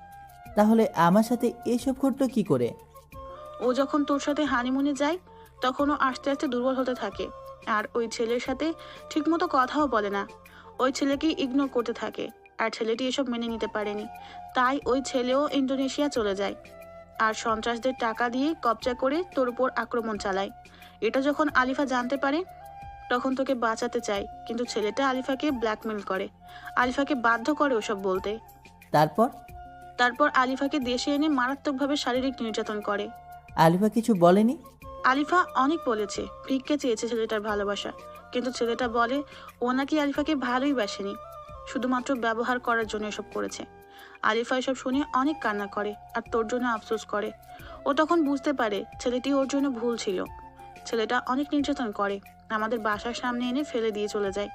তাহলে আমার সাথে এসব ঘটলো কি করে? ও যখন তোর সাথে হানিমুনে যায়, তখন ও আস্তে আস্তে দুর্বল হতে থাকে। আর ওই ছেলের সাথে ঠিকমতো কথাও বলে না। ওই ছেলেকেই ইগনোর করতে থাকে। আর ছেলেটি এসব মেনে নিতে পারেনি, তাই ওই ছেলেও ইন্দোনেশিয়া চলে যায়। আর সন্ত্রাসদের টাকা দিয়ে কবজা করে তোর উপর আক্রমণ চালায়। এটা যখন আলিফা জানতে পারে, তখন তোকে বাঁচাতে চায়, কিন্তু ছেলেটা আলিফাকে ব্ল্যাকমেল করে। আলিফাকে বাধ্য করে ওসব বলতে। তারপর আলিফাকে দেশে এনে মারাত্মকভাবে শারীরিক নির্যাতন করে। আলিফা কিছু বলেনি? আলিফা অনেক বলেছে, ভিক্ষে চেয়েছে ছেলেটার ভালোবাসা। কিন্তু ছেলেটা বলে ও নাকি আলিফাকে ভালোই বাসেনি, শুধুমাত্র ব্যবহার করার জন্য এসব করেছে। আলিফা এসব শুনে অনেক কান্না করে আর তোর জন্য আফসোস করে। ও তখন বুঝতে পারে ছেলেটি ওর জন্য ভুল ছিল। ছেলেটা অনেক নির্যাতন করে, আমাদের বাসার সামনে এনে ফেলে দিয়ে চলে যায়।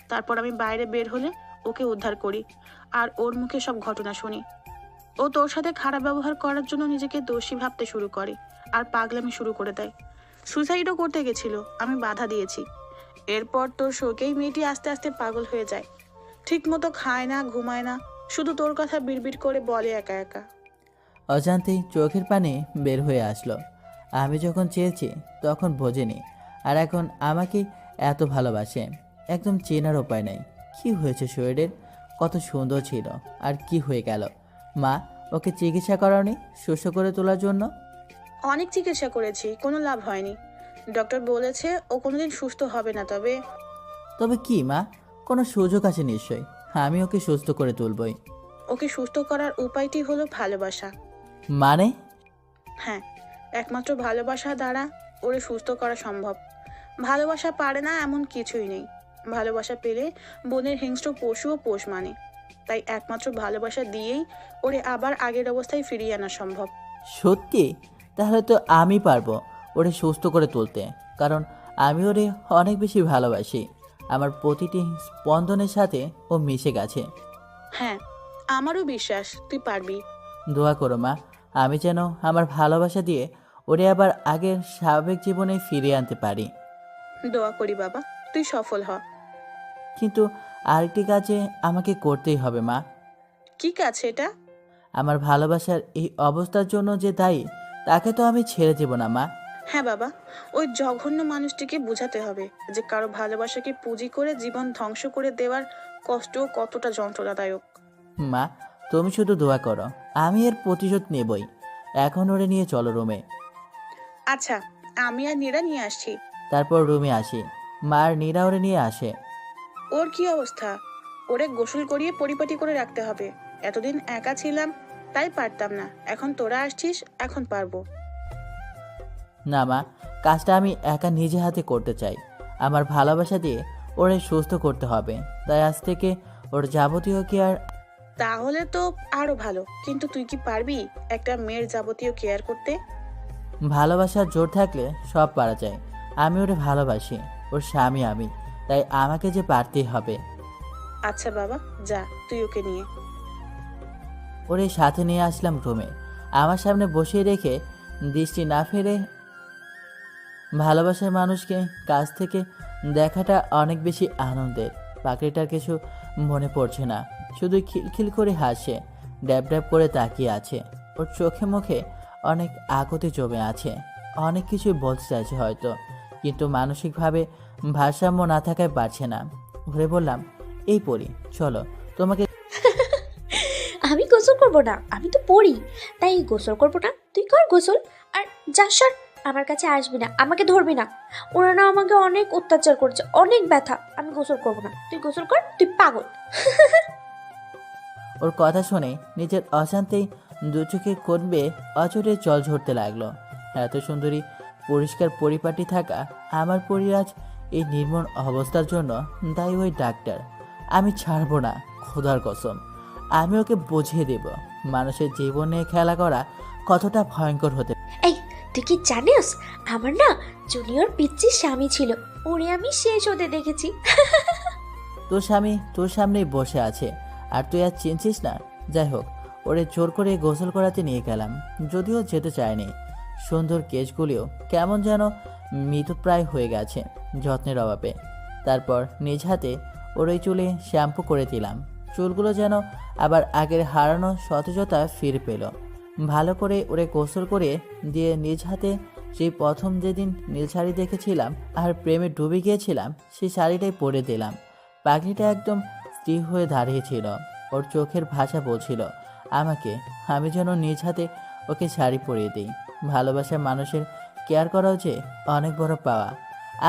তারপর আমি বাইরে বের হলে ওকে উদ্ধার করি, আর ওর মুখে সব ঘটনা শুনি। ও তোর সাথে খারাপ ব্যবহার করার জন্য নিজেকে দোষী ভাবতে শুরু করে আর পাগলামি শুরু করে দেয়। সুইসাইডও করতে গেছিল, আমি বাধা দিয়েছি। এরপর তোর শোকেই মেয়েটি আস্তে আস্তে পাগল হয়ে যায়। ঠিক মতো খায় না, ঘুমায় না, শুধু তোর কথা বিড়বিড় করে বলে একা একা। অজান্তেই চোখের পানি বের হয়ে আসলো। আমি যখন চেয়েছি তখন বোঝেনি, আর এখন আমাকে এত ভালোবাসে। একদম চেনার উপায় নাই। কি হয়েছে শরীরের? কত সুন্দর ছিল, আর কি হয়ে গেল? মা, ওকে চিকিৎসা করাওনি সুস্থ করে তোলার জন্য? অনেক চিকিৎসা করেছি, কোনো লাভ হয়নি। ডক্টর বলেছে ও কোনোদিন সুস্থ হবে না। তবে কি মা, কোনো সুযোগ আছে নিশ্চয়ই। আমি ওকে সুস্থ করে তুলবই। ওকে সুস্থ করার উপায়টি হলো ভালোবাসা। মানে? হ্যাঁ, একমাত্র ভালোবাসা দ্বারা ওরে সুস্থ করা সম্ভব। ভালোবাসা পারে না এমন কিছুই নেই। ভালোবাসা পেলে বনের হিংস্র পশুও পোষ মানে। তাই একমাত্র ভালোবাসা দিয়েই ওরে আবার আগের অবস্থায় ফিরিয়ে আনা সম্ভব। সত্যি? তাহলে তো আমি পারবো ওরে সুস্থ করে তুলতে, কারণ আমি ওরে অনেক বেশি ভালোবাসি। আমার প্রতিটি স্পন্দনের সাথে ও মিশে গেছে। হ্যাঁ, আমারও বিশ্বাস তুই পারবি। দোয়া করো মা, আমি যেন আমার ভালোবাসা দিয়ে ওরে আবার আগের স্বাভাবিক জীবনে ফিরিয়ে আনতে পারি। দোয়া করি বাবা, তুই সফল হ। কিন্তু আরেকটি কাজে আমাকে করতেই হবে মা। কি কাজ এটা? আমার ভালোবাসার এই অবস্থার জন্য যে দায়ী, তাকে তো আমি ছেড়ে দেব না মা। হ্যাঁ বাবা, ওই জঘন্য মানুষটিকে বোঝাতে হবে যে কারো ভালোবাসাকে পুঁজি করে জীবন ধ্বংস করে দেওয়ার কষ্ট কতটা যন্ত্রণাদায়ক। মা, তুমি শুধু দোয়া করো, আমি এর প্রতিশোধ নেবই। এখন ওরে নিয়ে চলো রুমে। আচ্ছা, আমি আর নীরা নিয়ে আসছি। তারপর রুমে আসি, মা আর নীরা ওরে নিয়ে আসে। ওর কি অবস্থা? ওরে গোসল করিয়ে পরিপাটি করে রাখতে হবে। এতদিন একা ছিলাম তাই পারতাম না, এখন তোরা আসছিস, এখন পারবো। না মা, কাজটা আমি একা নিজে হাতে করতে চাই। আমার ভালোবাসা দিয়ে ওরে সুস্থ করতে হবে, তাই আজ থেকে ওর যাবতীয় কেয়ার। তাহলে তো আরো ভালো, কিন্তু তুই কি পারবি একটা মেয়ের যাবতীয় কেয়ার করতে? ভালোবাসার জোর থাকলে সব পারা যায়। আমি ওরে ভালোবাসি, ওর স্বামী আমি, তাই আমাকে যে পারতেই হবে। আচ্ছা বাবা, যা তুই ওকে নিয়ে। ওরে সাথে নিয়ে আসলাম রুমে, আমার সামনে বসিয়ে রেখে দৃষ্টি না ফেলে। ভালোবাসার মানুষকে কাছ থেকে দেখাটা অনেক বেশি আনন্দের। পাখিটার কিছু মনে পড়ছে না, শুধু খিলখিল করে হাসে, ড্যাব ড্যাব করে তাকিয়ে আছে। ওর চোখে মুখে অনেক আকুতি জমে আছে, অনেক কিছুই বলতে চাইছে হয়তো, কিন্তু মানসিকভাবে ভারসাম্য না থাকায় পারছে না। ঘুরে বললাম, এই পড়ি চলো, তোমাকে। আমি গোসল করবো না, আমি তো পড়ি, তাই গোসল করবো না। তুই কর গোসল। আর যা সর, আমার কাছে আসবি না, আমাকে ধরবি না। ওরা না আমাকে অনেক অত্যাচার করছে, অনেক ব্যথা। আমি গোসল করবো না, তুই গোসল কর, তুই পাগল। ওর কথা শুনে নিজের অশান্তি দু চোখে করবে অচরে জল ঝরতে লাগলো। এত সুন্দরী পরিষ্কার পরিপাটি থাকা আমার পরিরাজ এই নির্মম অবস্থার জন্য দায়ী ওই ডাক্তার। আমি ছাড়বো না, খোদার কসম। আমি ওকে বুঝিয়ে দেব মানুষের জীবনে খেলা করা কতটা ভয়ঙ্কর হতে। এই তুই কি জানিস, আমার না জুনিয়র পিচ্চির স্বামী ছিল, ওরে আমি শেষ হতে দেখেছি। তোর স্বামী তোর সামনেই বসে আছে আর তুই আর চিনছিস না। যাই হোক, ওরে জোর করে গোসল করাতে নিয়ে গেলাম, যদিও যেতে চায়নি। সুন্দর কেশগুলিও কেমন যেন মৃতপ্রায় হয়ে গেছে যত্নের অভাবে। তারপর নিজ হাতে ওর ওই চুলে শ্যাম্পু করে দিলাম, চুলগুলো যেন আবার আগের হারানো সতেজতা ফিরে পেল। ভালো করে ওরে গোসল করে দিয়ে নিজ হাতে সেই প্রথম যেদিন নীল শাড়ি দেখেছিলাম আর প্রেমে ডুবে গিয়েছিলাম, সেই শাড়িটাই পরে দিলাম। পাখিটা একদম স্থির হয়ে দাঁড়িয়েছিল, ওর চোখের ভাষা বলছিল আমাকে, আমি যেন নিজ হাতে ওকে শাড়ি পরিয়ে দিই। ভালোবাসার মানুষের কেয়ার করাও যে অনেক বড় পাওয়া।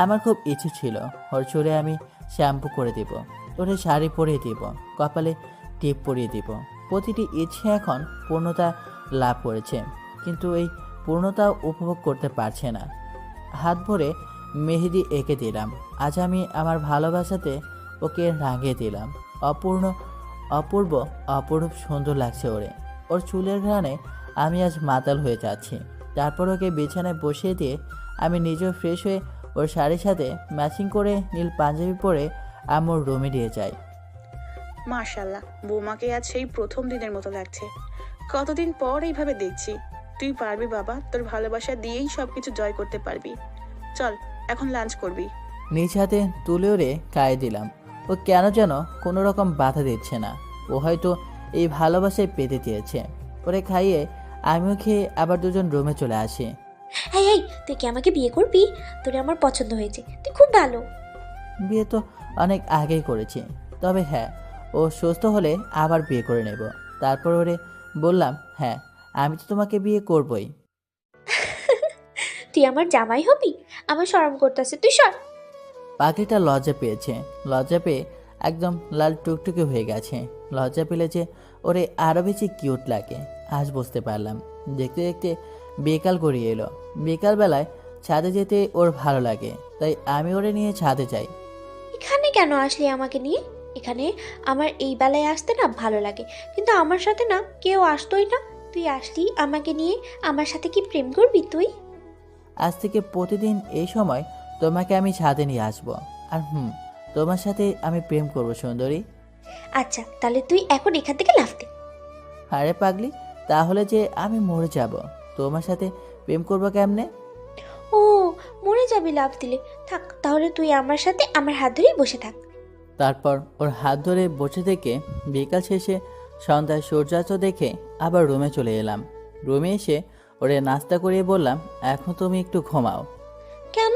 আমার খুব ইচ্ছে ছিল ওর চুলে আমি শ্যাম্পু করে দেব, ওরে শাড়ি পরিয়ে দিব, কপালে টিপ পরিয়ে দিব। প্রতিটি ইচ্ছে এখন পূর্ণতা লাভ করেছে, কিন্তু এই পূর্ণতা উপভোগ করতে পারছে না। হাত ভরে মেহেদি এঁকে দিলাম, আজ আমি আমার ভালোবাসাতে ওকে রাঙিয়ে দিলাম। অপূর্ব অপরূপ সুন্দর লাগছে ওরে। ওর চুলের ঘ্রাণে আমি আজ মাতাল হয়ে যাচ্ছি। তারপর ওকে বিছানায় বসিয়ে দিয়ে আমি নিজেও ফ্রেশ হয়ে ওর শাড়ির সাথে ম্যাচিং করে নীল পাঞ্জাবি পরে আমার রুমে দিয়ে যাই। মাশাআল্লাহ, বৌমাকে আজ সেই প্রথম দিনের মতো লাগছে। কতদিন পর এইভাবে দেখছি। তুই পারবি বাবা, তোর ভালোবাসা দিয়েই সবকিছু জয় করতে পারবি। চল, এখন লাঞ্চ করবি। নিজ হাতে তুলে ওরে খাইয়ে দিলাম। ও কেন যেন কোনো রকম বাধা দিচ্ছে না, ও হয়তো এই ভালোবাসায় পেতে চেয়েছে। ওরে খাইয়ে আমিও খেয়ে আবার দুজন রুমে চলে আসি। এই এই তুই কি আমাকে বিয়ে করবি? তোরে আমার পছন্দ হয়েছে, তুই খুব ভালো। বিয়ে তো অনেক আগেই করেছি, তবে হ্যাঁ, ও সুস্থ হলে আবার বিয়ে করে নেব। তারপর ওরে বললাম, হ্যাঁ আমি তো তোমাকে বিয়ে করবই। তুই আমার জামাই হবি? আমার শরম করতেছে, তুই সর। পাখিটা লজ্জা পেয়েছে, লজ্জা পেয়ে একদম লাল টুকটুকে হয়ে গেছে। লজ্জা পেলে যে ওরে আরও বেশি কিউট লাগে আজ বুঝতে পারলাম। দেখতে দেখতে বিকাল গড়িয়ে এলো। বিকালবেলায় ছাদে যেতে ওর ভালো লাগে, তাই আমি ওরে নিয়ে ছাদে যাই। এখানে কেন আসলি আমাকে নিয়ে? এখানে আমার এই বেলায় আসতে না ভালো লাগে, কিন্তু আমার সাথে না কেউ আসতোই না। তুই আসলি আমাকে নিয়ে, আমার সাথে কি প্রেম করবি তুই? আজ থেকে প্রতিদিন এই সময় তোমাকে আমি ছাদে নিয়ে আসবো, আর তোমার সাথে আমি প্রেম করবো সুন্দরী। আচ্ছা তাহলে তুই এখন এখান থেকে লাফ দে, আরে পাগলি, তাহলে যে আমি মরে যাব, তোমার সাথে প্রেম করবো কেমনে? ও, মরে যাবি লাফ দিলে? থাক তাহলে তুই আমার সাথে আমার হাত ধরেই বসে থাক। তারপর ওর হাত ধরে বসে থেকে বিকাল শেষে সন্ধ্যায় সূর্যাস্ত দেখে আবার রুমে চলে এলাম। রুমে এসে ওরে নাস্তা করিয়ে বললাম, এখন তুমি একটু ঘুমাও। কেন?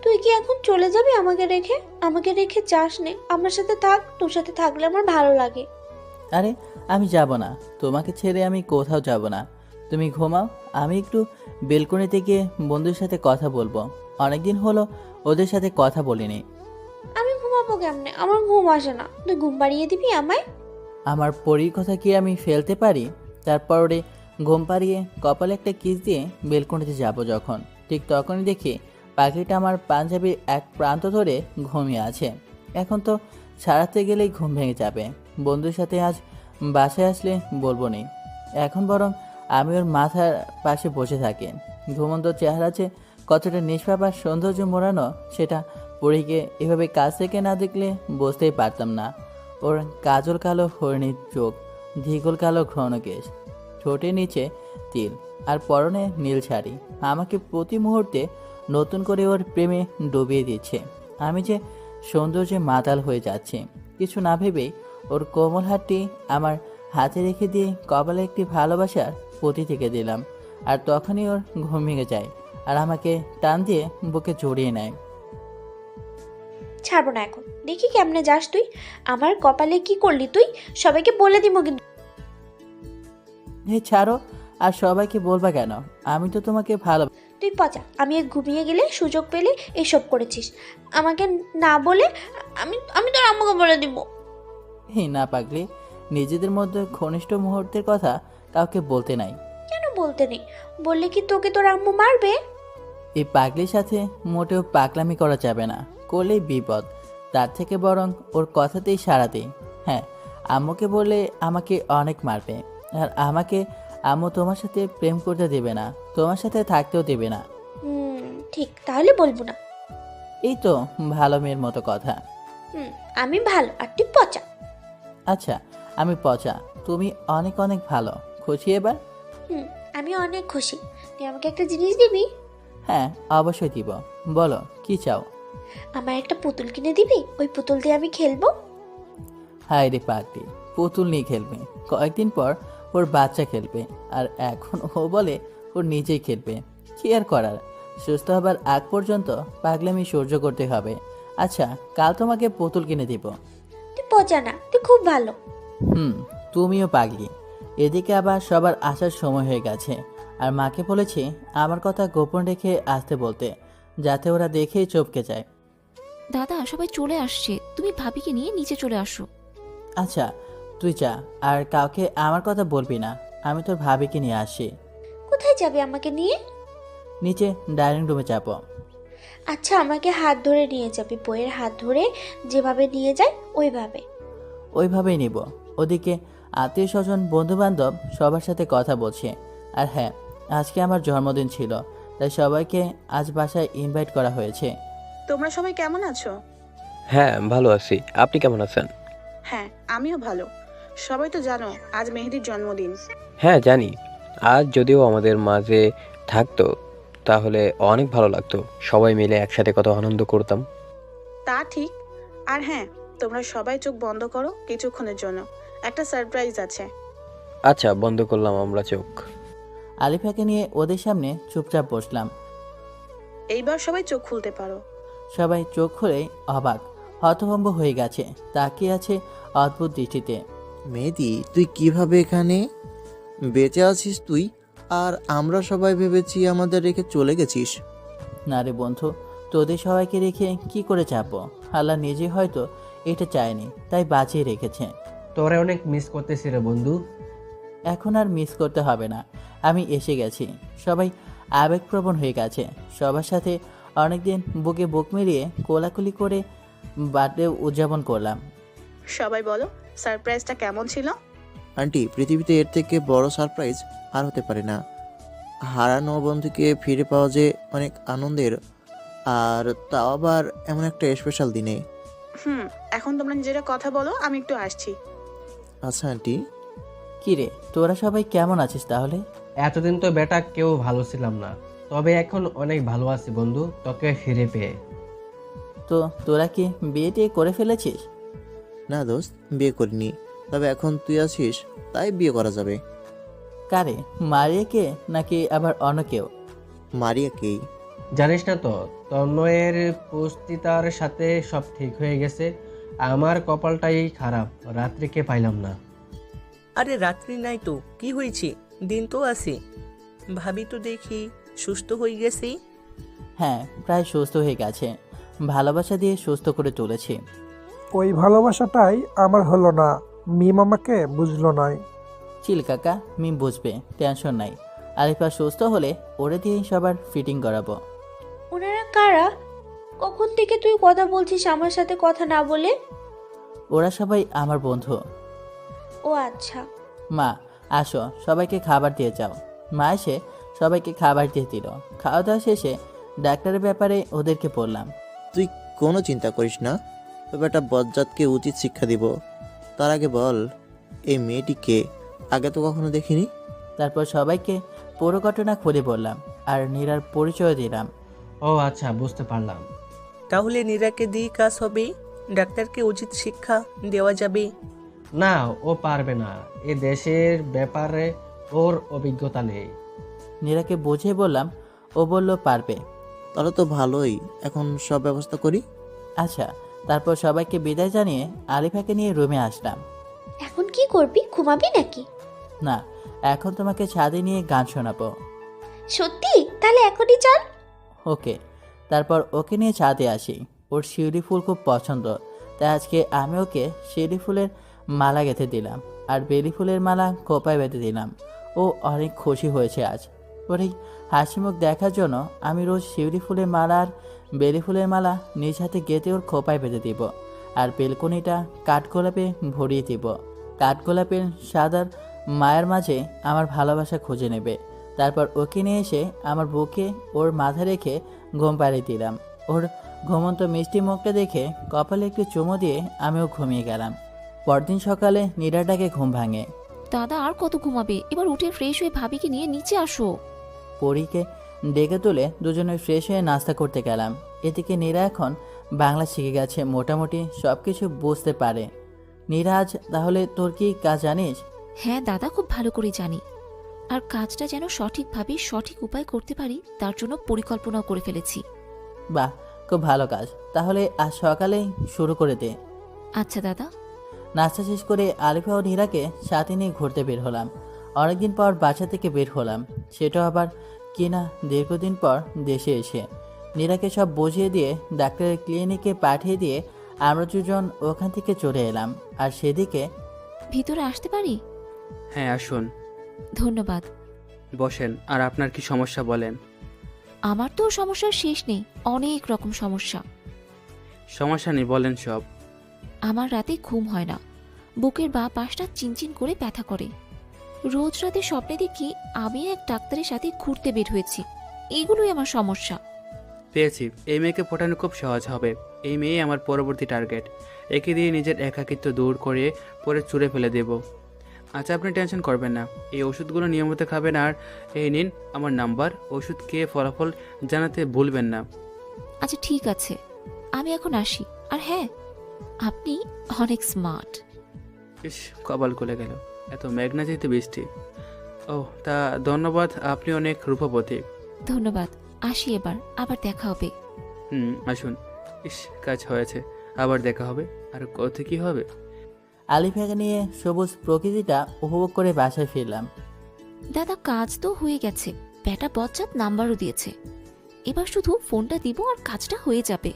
তুই কি এখন চলে যাবি আমাকে রেখে? আমাকে রেখে যাস নে, আমার সাথে থাক, তোর সাথে থাকলে আমার ভালো লাগে। আরে আমি যাব না, তোমাকে ছেড়ে আমি কোথাও যাব না। তুমি ঘুমাও, আমি একটু বেলকনিতে গিয়ে বন্ধুর সাথে কথা বলবো। অনেকদিন হলো ওদের সাথে কথা বলিনি। আমি ঘুমাবো কেমনে? আমার ঘুম আসে না, তুই ঘুম পাড়িয়ে দিবি আমায়? আমার পরীর কথা কি আমি ফেলতে পারি? তারপর ওরে ঘুম পাড়িয়ে কপালে একটা কিস দিয়ে বেলকনিতে যাব যখন, ঠিক তখনই দেখি পাখিটা আমার পাঞ্জাবির এক প্রান্ত ধরে ঘুমিয়ে আছে। এখন তো ছাড়াতে গেলেই ঘুম ভেঙে যাবে। বন্ধুর সাথে আজ বাসায় আসলে বলবো নি, এখন বরং আমি ওর মাথার পাশে বসে থাকি। ঘুমন্ত চেহারা যে কতটা নিষ্পাপ আর সৌন্দর্য মোড়ানো, সেটা পরীকে এভাবে কাছ থেকে না দেখলে বুঝতেই পারতাম না। ওর কাজল কালো হরিণীর চোখ, ধীগল কালো ঘন কেশ, ঠোঁটের নিচে তিল আর পরনে নীল শাড়ি আমাকে প্রতি মুহূর্তে নতুন করে ওর প্রেমে ডুবিয়ে দিচ্ছে। আমি যে সৌন্দর্যে মাতাল হয়ে যাচ্ছি। কিছু না ভেবেই ওর কোমল হাতটি আমার হাতে রেখে দিয়ে কপালে একটি ভালোবাসার পতি থেকে দিলাম। আর তখনই ওর ঘুম ভেঙে যায় আর আমাকে টান দিয়ে বুকে জড়িয়ে নেয়। ছাড়বো না এখন, দেখি কেমনে যাস তুই। আমার কপালে কি করলি তুই? সবাইকে বলে দিব কিন্তু। হে ছাড়ো, আর সবাইকে বলবা কেন? আমি তো তোমাকে ভালো। তুই পচা, আমি ঘুমিয়ে গেলে সুযোগ পেলে এসব করেছিস। আমাকে না বলে আমি আমি তোর আম্মুকে বলে দিব। হে না পাগলি, নিজেদের মধ্যে ঘনিষ্ঠ মুহূর্তের কথা কাউকে বলতে নাই। কেন বলতে নেই? বললে কি তোকে তোর আম্মু মারবে? এই পাগলির সাথে মোটেও পাগলামি করা যাবে না, করলেই বিপদ। তার থেকে বরং ওর কথাতেই সাড়া দিই। হ্যাঁ, আম্মুকে বললে আমাকে অনেক মারবে, আর আমাকে আম্মু তোমার সাথে প্রেম করতে দেবে না, তোমার সাথে থাকতেও দেবে না। ঠিক, তাহলে বলবো না। এই তো ভালো মেয়ের মতো কথা। আমি ভালো আর তুই পচা। আচ্ছা, আমি পচা, তুমি অনেক অনেক ভালো। খুশি এবার? আমি অনেক খুশি। তুই আমাকে একটা জিনিস দিবি? হ্যাঁ, অবশ্যই দিব। বলো কি চাও? আমার একটা পুতুল কিনে দিবি? ওই পুতুল দিয়ে আমি খেলবো। হায় রে পাগলি, পুতুল নিয়ে খেলবে? কয়েকদিন পর ওর বাচ্চা খেলবে, আর এখন ও বলে ওর নিজেই খেলবে। কি আর করার, সুস্থ হবার আগ পর্যন্ত পাগলামি সহ্য করতে হবে। আচ্ছা, কাল তোমাকে পুতুল কিনে দিব। তুই পচা না, তুই খুব ভালো। তুমিও পাগলি। এদিকে আবার সবার আসার সময় হয়ে গেছে, আর মাকে বলেছি আমার কথা গোপন রেখে আসতে বলতে, যাতে ওরা দেখেই চমকে যায়। দাদা সবাই চলে আসছে, তুমি ভাবিকে নিয়ে নিচে চলে আসো। আচ্ছা তুই যা, আর কাউকে আমার কথা বলবি না। আমি তোর ভাবিকে নিয়ে আসি। কোথায় যাবে আমাকে নিয়ে? নিচে ডাইনিং রুমে যাব। আচ্ছা, আমাকে হাত ধরে নিয়ে যাবি, বইয়ের হাত ধরে যেভাবে নিয়ে যায় ওইভাবে। ওইভাবেই নিব। ওদিকে আত্মীয় স্বজন বন্ধু বান্ধব সবার সাথে কথা বলছে। আর হ্যাঁ, আজকে আমার জন্মদিন ছিল, তাই সবাইকে আজ বাসায় ইনভাইট করা হয়েছে। তোমরা সবাই কেমন আছো? হ্যাঁ ভালো আছি, আপনি কেমন আছেন? হ্যাঁ, আমিও ভালো। সবাই তো জানো আজ মেহেদির জন্মদিন। হ্যাঁ জানি। আজ যদিও আমাদের মাঝে থাকতো তাহলে অনেক ভালো লাগতো, সবাই মিলে একসাথে কত আনন্দ করতাম। তা ঠিক। আর হ্যাঁ, তোমরা সবাই চোখ বন্ধ করো কিছুক্ষণের জন্য, একটা সারপ্রাইজ আছে। আচ্ছা, বন্ধ করলাম আমরা চোখ। আলিফাকে নিয়ে ওদের সামনে চুপচাপ বসলাম। এইবার সবাই চোখ খুলতে পারো। সবাই চোখ খুলে অবাক হতভম্ব হয়ে গেছে, তাকিয়ে আছে অদ্ভুত দৃষ্টিতে। মেহেদি, তুই কিভাবে এখানে বেঁচে আছিস তুই? আর আমরা সবাই ভেবেছি আমাদের রেখে চলে গেছিস। না রে বন্ধু, তোদের সবাইকে রেখে কি করে চাপবো? আল্লাহ নিজে হয়তো এটা চায়নি, তাই বাঁচিয়ে রেখেছে। তোরে অনেক মিস করতেছি রে বন্ধু। এখন আর মিস করতে হবে না, আমি এসে গেছি। সবাই আবেগপ্রবণ হয়ে গেছে। সবার সাথে অনেকদিন বুকে বুক মিলিয়ে কোলাকুলি করে বার্থডে উদযাপন করলাম। সবাই বলো সারপ্রাইজটা কেমন ছিল? আন্টি, পৃথিবীতে এর থেকে বড় সারপ্রাইজ আর হতে পারে না। হারানো বন্ধুকে ফিরে পাওয়া যে অনেক আনন্দের, আর তাও আবার এমন একটা স্পেশাল দিনে। এখন তোমরা নিজেরা কথা বলো, আমি একটু আসছি। আচ্ছা আন্টি। কি রে, তোরা সবাই কেমন আছিস তাহলে? এতদিন তো বেটা কেউ ভালো ছিলাম না, তবে এখন অনেক ভালো আছি বন্ধু, তোকে ফিরে পেয়ে। তো তোরা কি বিয়ে টিয়ে করে ফেলেছিস? না দোস্ত, বিয়ে করিনি, তবে এখন তুই আছিস তাই বিয়ে করা যাবে। কারে, মারিয়াকে নাকি আবার অন্য কেউ? মারিয়াকেই। জানিস না তো, তন্ময়ের পুস্তিতার সাথে সব ঠিক হয়ে গেছে। আমার কপালটাই খারাপ, রাত্রিকে পাইলাম না। আরে রাত্রি নাই তো কি হয়েছে, দিন তো আছে। ভাবি তো দেখি সুস্থ হয়ে গেছি। হ্যাঁ, প্রায় সুস্থ হয়ে গেছে, ভালোবাসা দিয়ে সুস্থ করে তুলেছি। ওই ভালোবাসাটাই আমার হলো না, মিম আমাকে বুঝলো নয়। চিল কাকা, মিম বুঝবে, টেনশন নাই। আরিফা সুস্থ হলে ওরে দিয়েই সবার ফিটিং করাবো। ওনারা কারা? কখন থেকে তুই কথা বলছিস আমার সাথে কথা না বলে? ওরা সবাই আমার বন্ধু। ও আচ্ছা। মা, আসো সবাইকে খাবার দিয়ে যাও। মা এসে সবাইকে খাবার দিয়ে দিল। খাওয়া দাওয়া শেষে ডাক্তারের ব্যাপারে ওদেরকে বললাম। তুই কোনো চিন্তা করিস না, তবে একটা বজ্জাতকে উচিত শিক্ষা দিব। তার আগে বল, এই মেয়েটিকে আগে তো কখনো দেখিনি। তারপর সবাইকে পুরো ঘটনা খুলে বললাম আর নীরার পরিচয় দিলাম। ও আচ্ছা, বুঝতে পারলাম। তাহলে নীরাকে দিয়ে কাজ হবে, ডাক্তারকে উচিত শিক্ষা দেওয়া যাবে। না, ও পারবে না, এ দেশের ব্যাপারে ওর অভিজ্ঞতা নেই। নীরাকে বুঝিয়ে বললাম, ও বলল পারবে। তাহলে তো ভালোই, এখন সব ব্যবস্থা করি। আচ্ছা, তারপর সবাইকে বিদায় জানিয়ে আলিফাকে নিয়ে রুমে আসলাম। এখন কি করবি, ঘুমাবি নাকি? না, এখন তোমাকে ছাদে নিয়ে গান শোনাবো। সত্যি? তাহলে এখনই চল। ওকে। তারপর ওকে নিয়ে ছাদে আসি। ওর শিউলি ফুল খুব পছন্দ, তাই আজকে আমি ওকে শিউলি ফুলের মালা গেঁথে দিলাম আর বেলি ফুলের মালা খোপায় বেঁধে দিলাম। ও অনেক খুশি হয়েছে আজ। ওর এই হাসি মুখ দেখার জন্য আমি রোজ শিউলি ফুলের মালা আর বেলি ফুলের মালা নিজ হাতে গেঁথে ওর খোপায় বেঁধে দিব আর বেলকনিটা কাঠগোলাপে ভরিয়ে দিব। কাঠগোলাপের সাদার মায়ের মাঝে আমার ভালোবাসা খুঁজে নেবে। তারপর ওকে নিয়ে এসে আমার বুকে ওর মাথা রেখে ঘুম পাড়িয়ে দিলাম। ওর ঘুমন্ত মিষ্টি মুখটা দেখে কপালে একটু চুমো দিয়ে আমিও ঘুমিয়ে গেলাম। পরদিন সকালে নীরার ডাকে ঘুম ভাঙে। দাদা আর কত ঘুমাবে, এবার উঠে ফ্রেশ হয়ে ভাবিকে নিয়ে নিচে আসো। পরীকে ডেকে তুলে দুজনে ফ্রেশ হয়ে নাস্তা করতে গেলাম। এদিকে নীরা এখন বাংলা শিখে গেছে, মোটামুটি সব কিছু বুঝতে পারে। নীরাজ, তাহলে তোর কি কাজ জানিস? হ্যাঁ দাদা, খুব ভালো করে জানি। আর কাজটা যেন সঠিকভাবে সঠিক উপায় করতে পারি তার জন্য পরিকল্পনাও করে ফেলেছি। বাহ, খুব ভালো কাজ। তাহলে আজ সকালেই শুরু করে দে। আচ্ছা দাদা। নাস্তা শেষ করে আলিফা ও নীরাকে সাথে নিয়ে ঘুরতে বের হলাম। অনেকদিন পর বাসা থেকে বের হলাম, সেটাও আবার কিনা দীর্ঘদিন পর দেশে এসে। নীরাকে সব বুঝিয়ে দিয়ে ডাক্তারের ক্লিনিকে পাঠিয়ে দিয়ে আমরা দুজন ওখান থেকে চলে এলাম। আর সেদিকে ভিতরে আসতে পারি? হ্যাঁ আসুন। ধন্যবাদ। বসেন, আর আপনার কি সমস্যা বলেন। আমার তো সমস্যার শেষ নেই, অনেক রকম সমস্যা। সমস্যা নেই, বলেন সব। আমার রাতে ঘুম হয় না, বুকের বাঁ পাশটা চিনচিন করে ব্যথা করে। রোজ রাতে স্বপ্নে দেখি আমি এক ডাক্তারের সাথে ঘুরতে বের হয়েছি। এগুলোই আমার সমস্যা। পেয়েছি, এই মেয়েকে পটানো খুব সহজ হবে। এই মেয়ে আমার পরবর্তী টার্গেট। একে দিয়ে নিজের একাকিত্ব দূর করে পরে চুরে ফেলে দেব। আচ্ছা, আপনি টেনশন করবেন না, এই ওষুধগুলো নিয়মিত খাবেন। আর এই নিন আমার নাম্বার, ওষুধ খেয়ে ফলাফল জানাতে ভুলবেন না। আচ্ছা ঠিক আছে, আমি এখন আসি। আর হ্যাঁ, আপনি অনেক স্মার্ট। ইস, কপাল খুলে গেল, এত মেঘনা যেতে বৃষ্টি। ও তা ধন্যবাদ, আপনি অনেক রূপবতী। ধন্যবাদ, আসি এবার, আবার দেখা হবে। আসুন। ইস, কাজ হয়েছে, আবার দেখা হবে। আর কত কি হবে। আলিফাকে নিয়ে সবুজ প্রকৃতিটা উপভোগ করে বাসায় ফিরলাম। দাদা কাজ তো হয়ে গেছে, ব্যাটা বজ্জাত নাম্বারও দিয়েছে। এবার শুধু ফোনটা দিব আর কাজটা হয়ে যাবে।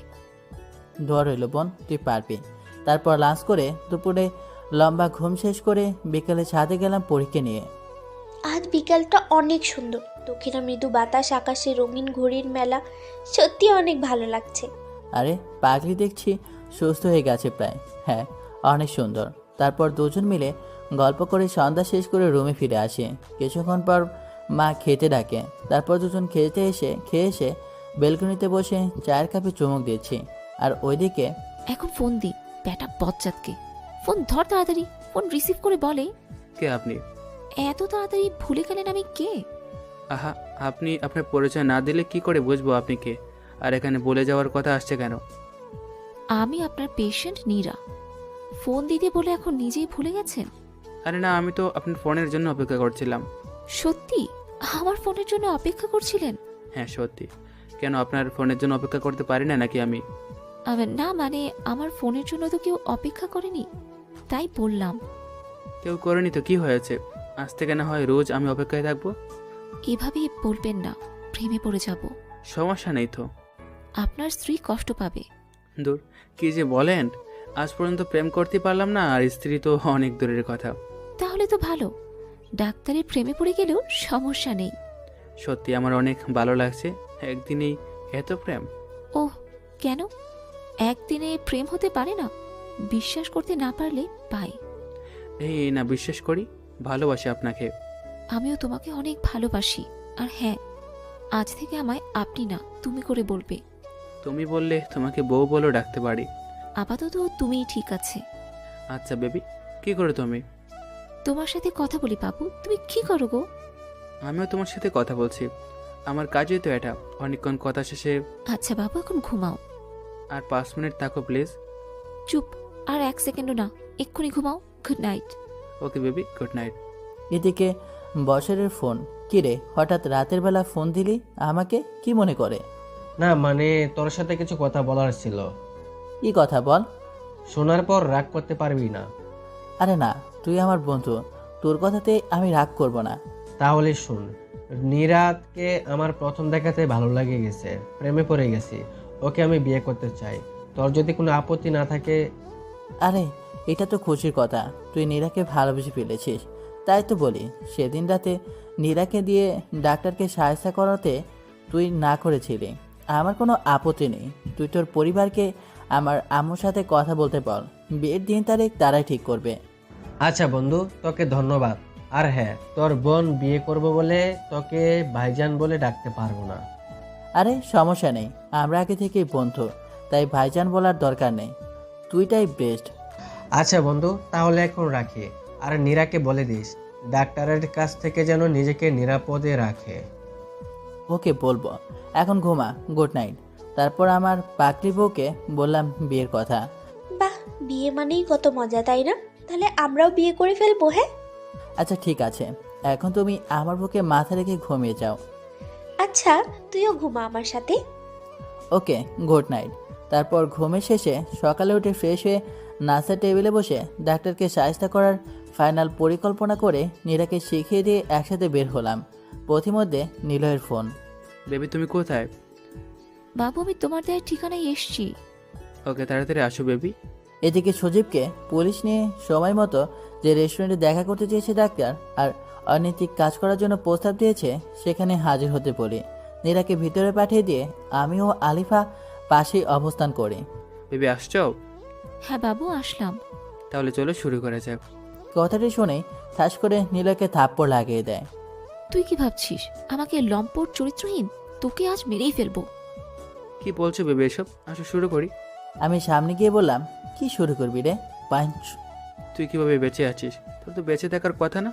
দোয়া রইল বোন, তুই পারবি। তারপর লাঞ্চ করে দুপুরে লম্বা ঘুম শেষ করে বিকেলে ছাদে গেলাম পরীকে নিয়ে। আজ বিকালটা অনেক সুন্দর, দক্ষিণা মৃদু বাতাস, আকাশে রঙিন ঘড়ির মেলা, সত্যি অনেক ভালো লাগছে। আরে পাগলি, দেখছি সুস্থ হয়ে গেছে প্রায়। হ্যাঁ, অনেক সুন্দর। তারপর দুজন মিলে গল্প করে সন্ধ্যা শেষ করে রুমে ফিরে আসি। কিছুক্ষণ পর মা খেতে ডাকে। তারপর দুজন খেয়ে এসে বেলকনিতে বসে চায়ের কাপে চুমুক দিচ্ছি। আর ওইদিকে এখন ফোন দি ব্যাটা বজ্জাতকে। ফোন ধর তাড়াতাড়ি, ফোন রিসিভ করে বলে। কে আপনি? এত তাড়াতাড়ি ভুলে গেলেন আমি কে? আহা, আপনি আপনার পরিচয় না দিলে কি করে বুঝবো আপনি কে? আর এখানে বলে যাওয়ার কথা আসছে কেন? আমি আপনার পেশেন্ট নীরা। ফোন দিতে বলে এখন নিজেই ভুলে গেছেন? আরে না, আমি তো আপনার ফোনের জন্য অপেক্ষা করছিলাম। সত্যি আমার ফোনের জন্য অপেক্ষা করছিলেন? হ্যাঁ সত্যি। কেন, আপনার ফোনের জন্য অপেক্ষা করতে পারি না নাকি আমি? না মানে আমার ফোনের জন্য তো কেউ অপেক্ষা করেনি, তাই বললাম। কেউ করেনি তো কি হয়েছে? আজ থেকে না হয় রোজ আমি অপেক্ষায় থাকবো। এভাবেই বলবেন না, প্রেমে পড়ে যাব। সমস্যা নেই তো। আপনার স্ত্রী কষ্ট পাবে। দূর, কি যে বলেন! আজ পর্যন্ত প্রেম করতে পারলাম না, আর স্ত্রী তো অনেক দূরের কথা। তাহলে তো ভালো, ডাক্তারের প্রেমে পড়ে গেলেও সমস্যা নেই। সত্যি আমার অনেক ভালো লাগছে, একদিনেই এত প্রেম। ওহ, কেন? একদিনে প্রেম হতে পারে না? বিশ্বাস করতে না পারলে পাই। এই না, বিশ্বাস করি, ভালোবাসি আপনাকে। আমিও তোমাকে অনেক ভালোবাসি। আর হ্যাঁ, আজ থেকে আমায় আপনি না তুমি করে বলবে। তুমি বললে তোমাকে বউ বলেও ডাকতে পারি। আপাতত তুমিই ঠিক আছে। আচ্ছা বেবি, কি করো তুমি? তোমার সাথে কথা বলি বাবু। তুমি কি করো গো? আমিও তোমার সাথে কথা বলছি, আমার কাজই তো এটা। অনেকক্ষণ কথা শেষে। আচ্ছা বাবু, এখন ঘুমাও। আর 5 মিনিট থাকো প্লিজ। চুপ, আর 1 সেকেন্ডও না, এক্ষুনি ঘুমাও। Good night. Okay baby, good night. এদিকে বছরের ফোন। কিরে, হঠাৎ রাতের বেলা ফোন দিলি আমাকে? কি মনে করে? না মানে তোর সাথে কিছু কথা বলার ছিল। কি কথা বল। শোনার পর রাগ করতে পারবি না। আরে না, তুই আমার বন্ধু, তোর কথাতে আমি রাগ করব না। তাহলে শুন, নীরাতকে আমার প্রথম দেখাতে ভালো লেগে গেছে, প্রেমে পড়ে গেছি। ওকে আমি বিয়ে করতে চাই, তোর যদি কোনো আপত্তি না থাকে। আরে এটা তো খুশির কথা, তুই নীরাকে ভালোবেসে ফেলেছিস। তাই তো বলি, সেদিন রাতে নীরাকে দিয়ে ডাক্তারকে সাহায্য করাতে তুই না করেছিলি, আমার কোনো আপত্তি নেই। তুই তোর পরিবারকে আমার আম্মুর সাথে কথা বলতে বল, বিয়ের দিন তারিখ তারাই ঠিক করবে। আচ্ছা বন্ধু, তোকে ধন্যবাদ। আর হ্যাঁ, তোর বোন বিয়ে করব বলে তোকে ভাইজান বলে ডাকতে পারবো না। আরে সমস্যা নেই, আমরা আগে থেকেই বন্ধু, তাই ভাইজান বলার দরকার নেই, তুইটাই বেস্ট। আচ্ছা বন্ধু, তাহলে এখন রাখি। আর নীরাকে বলে দিস ডাক্তারের কাছ থেকে যেন নিজেকে নিরাপদে রাখে। ওকে বলবো। এখন ঘুমা, গুড নাইট। তারপর আমার পাকলি বউকে বললাম বিয়ের কথা। বাহ, বিয়ে মানেই কত মজা, তাই না? তাহলে আমরাও বিয়ে করে ফেলবো, হ্যাঁ? আচ্ছা ঠিক আছে, এখন তুমি আমার বুকে মাথা রেখে ঘুমিয়ে যাও। আচ্ছা, তুইও ঘুমা আমার সাথে। ওকে, গুড নাইট। তারপর ঘুমের শেষে সকালে উঠে ফ্রেশ হয়ে নাস্তার টেবিলে বসে ডাক্তারকে সাহায্য করার ফাইনাল পরিকল্পনা করে নীরাকে শিখিয়ে দিয়ে একসাথে বের হলাম। পথিমধ্যে নিলয়ের ফোন। বেবি তুমি কোথায়? বাবু, আমি তোমার দেওয়ার ঠিকানায় এসছি। ওকে, তাড়াতাড়ি আসো বেবি। এদিকে সজীবকে পুলিশ নিয়ে সময় মতো যে রেস্টুরেন্টে দেখা করতে চেয়েছে ডাক্তার আর অনৈতিক কাজ করার জন্য প্রস্তাব দিয়েছে, সেখানে হাজির হতে বলি। নীরাকে ভিতরে পাঠিয়ে দিয়ে আমি ও আলিফা পাশেই অবস্থান করি। বেবি আসছো? হ্যাঁ বাবু, আসলাম। তাহলে চলো শুরু করা যাক। কথাটি শুনেই ঠাস করে নীলয়কে থাপ্পড় লাগিয়ে দেয়। তুই কি ভাবছিস আমাকে লম্পট চরিত্রহীন? তোকে আজ মেরেই ফেলবো। কি বলছো বেবি এসব? আসো শুরু করি। আমি সামনে গিয়ে বললাম, কি শুরু করবি রে পাঞ্চ? তুই কিভাবে বেঁচে আছিস? তোর তো বেঁচে থাকার কথা না।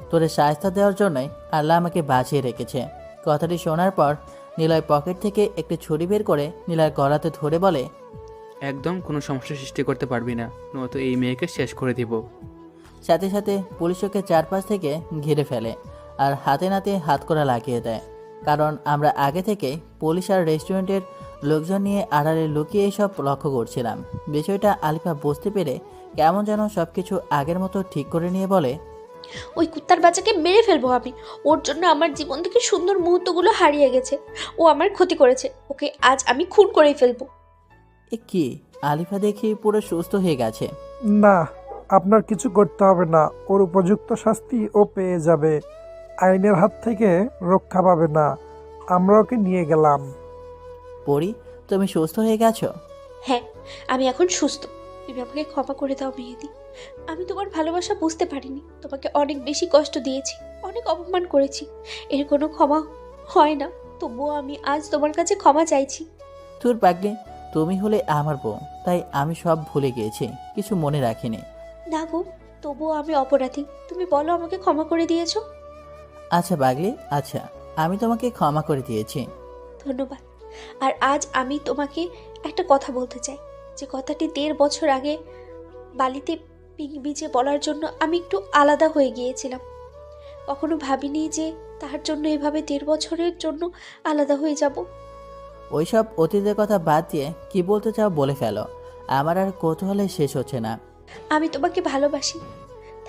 তোরে সাহায্য দেওয়ার জন্যই আল্লাহ আমাকে বাঁচিয়ে রেখেছে। কথাটি শোনার পর নিলয় পকেট থেকে একটি ছুরি বের করে নীলার গলাতে ধরে বলে, একদম কোনো সমস্যা সৃষ্টি করতে পারবি না, নয়তো এই মেয়েকে শেষ করে দিব। সাথে সাথে পুলিশ ওকে চারপাশ থেকে ঘিরে ফেলে আর হাতে নাতে হাতকড়া লাগিয়ে দেয়। কারণ আমরা আগে থেকেই পুলিশ আর রেস্টুরেন্টের লোকজন নিয়ে আড়ালে লুকিয়ে এসব লক্ষ্য করছিলাম। বিষয়টা আলিফা বুঝতে পেরে কেমন যেন সবকিছু আগের মতো ঠিক করে নিয়ে বলে, ওই কুত্তার বাচ্চাকে মেরে ফেলবো আমি। ওর জন্য আমার জীবন থেকে সুন্দর মুহূর্তগুলো হারিয়ে গেছে। ও আমার ক্ষতি করেছে, ওকে আজ আমি খুন করেই ফেলবো। এ কি? আলিফা দেখি পুরো সুস্থ হয়ে গেছে। না, আপনার কিছু করতে হবে না, ওর উপযুক্ত শাস্তি ও পেয়ে যাবে। আইনের হাত থেকে রক্ষা পাবে না। আমরা ওকে নিয়ে গেলাম। পরি, তুমি সুস্থ হয়ে গেছো? হ্যাঁ, আমি এখন সুস্থ। তুমি আমাকে ক্ষমা করে দাও মেহেদি। আমি তোমার ভালোবাসা বুঝতে পারিনি, তোমাকে অনেক বেশি কষ্ট দিয়েছি, অনেক অপমান করেছি। এর কোনো ক্ষমা হয় না, তবুও আমি আজ তোমার কাছে ক্ষমা চাইছি। তোর পাগলি, তুমি হলে আমার বউ, তাই আমি সব ভুলে গিয়েছি, কিছু মনে রাখিনি। না গো, তবুও আমি অপরাধী। তুমি বলো আমাকে ক্ষমা করে দিয়েছো। আচ্ছা পাগলি, আচ্ছা, আমি তোমাকে ক্ষমা করে দিয়েছি। ধন্যবাদ। আর আজ আমি তোমাকে একটা কথা বলতে চাই, যে কথাটি 1.5 বছর আগে বালিতে পিং বিচে বলার জন্য আমি একটু আলাদা হয়ে গিয়েছিলাম। কখনো ভাবিনি যে তার জন্য এভাবে 1.5 বছরের জন্য আলাদা হয়ে যাব। ওইসব অতীতের কথা বাদ দিয়ে কি বলতে চাও বলে ফেলো, আমার আর কৌতূহলে শেষ হচ্ছে না। আমি তোমাকে ভালোবাসি।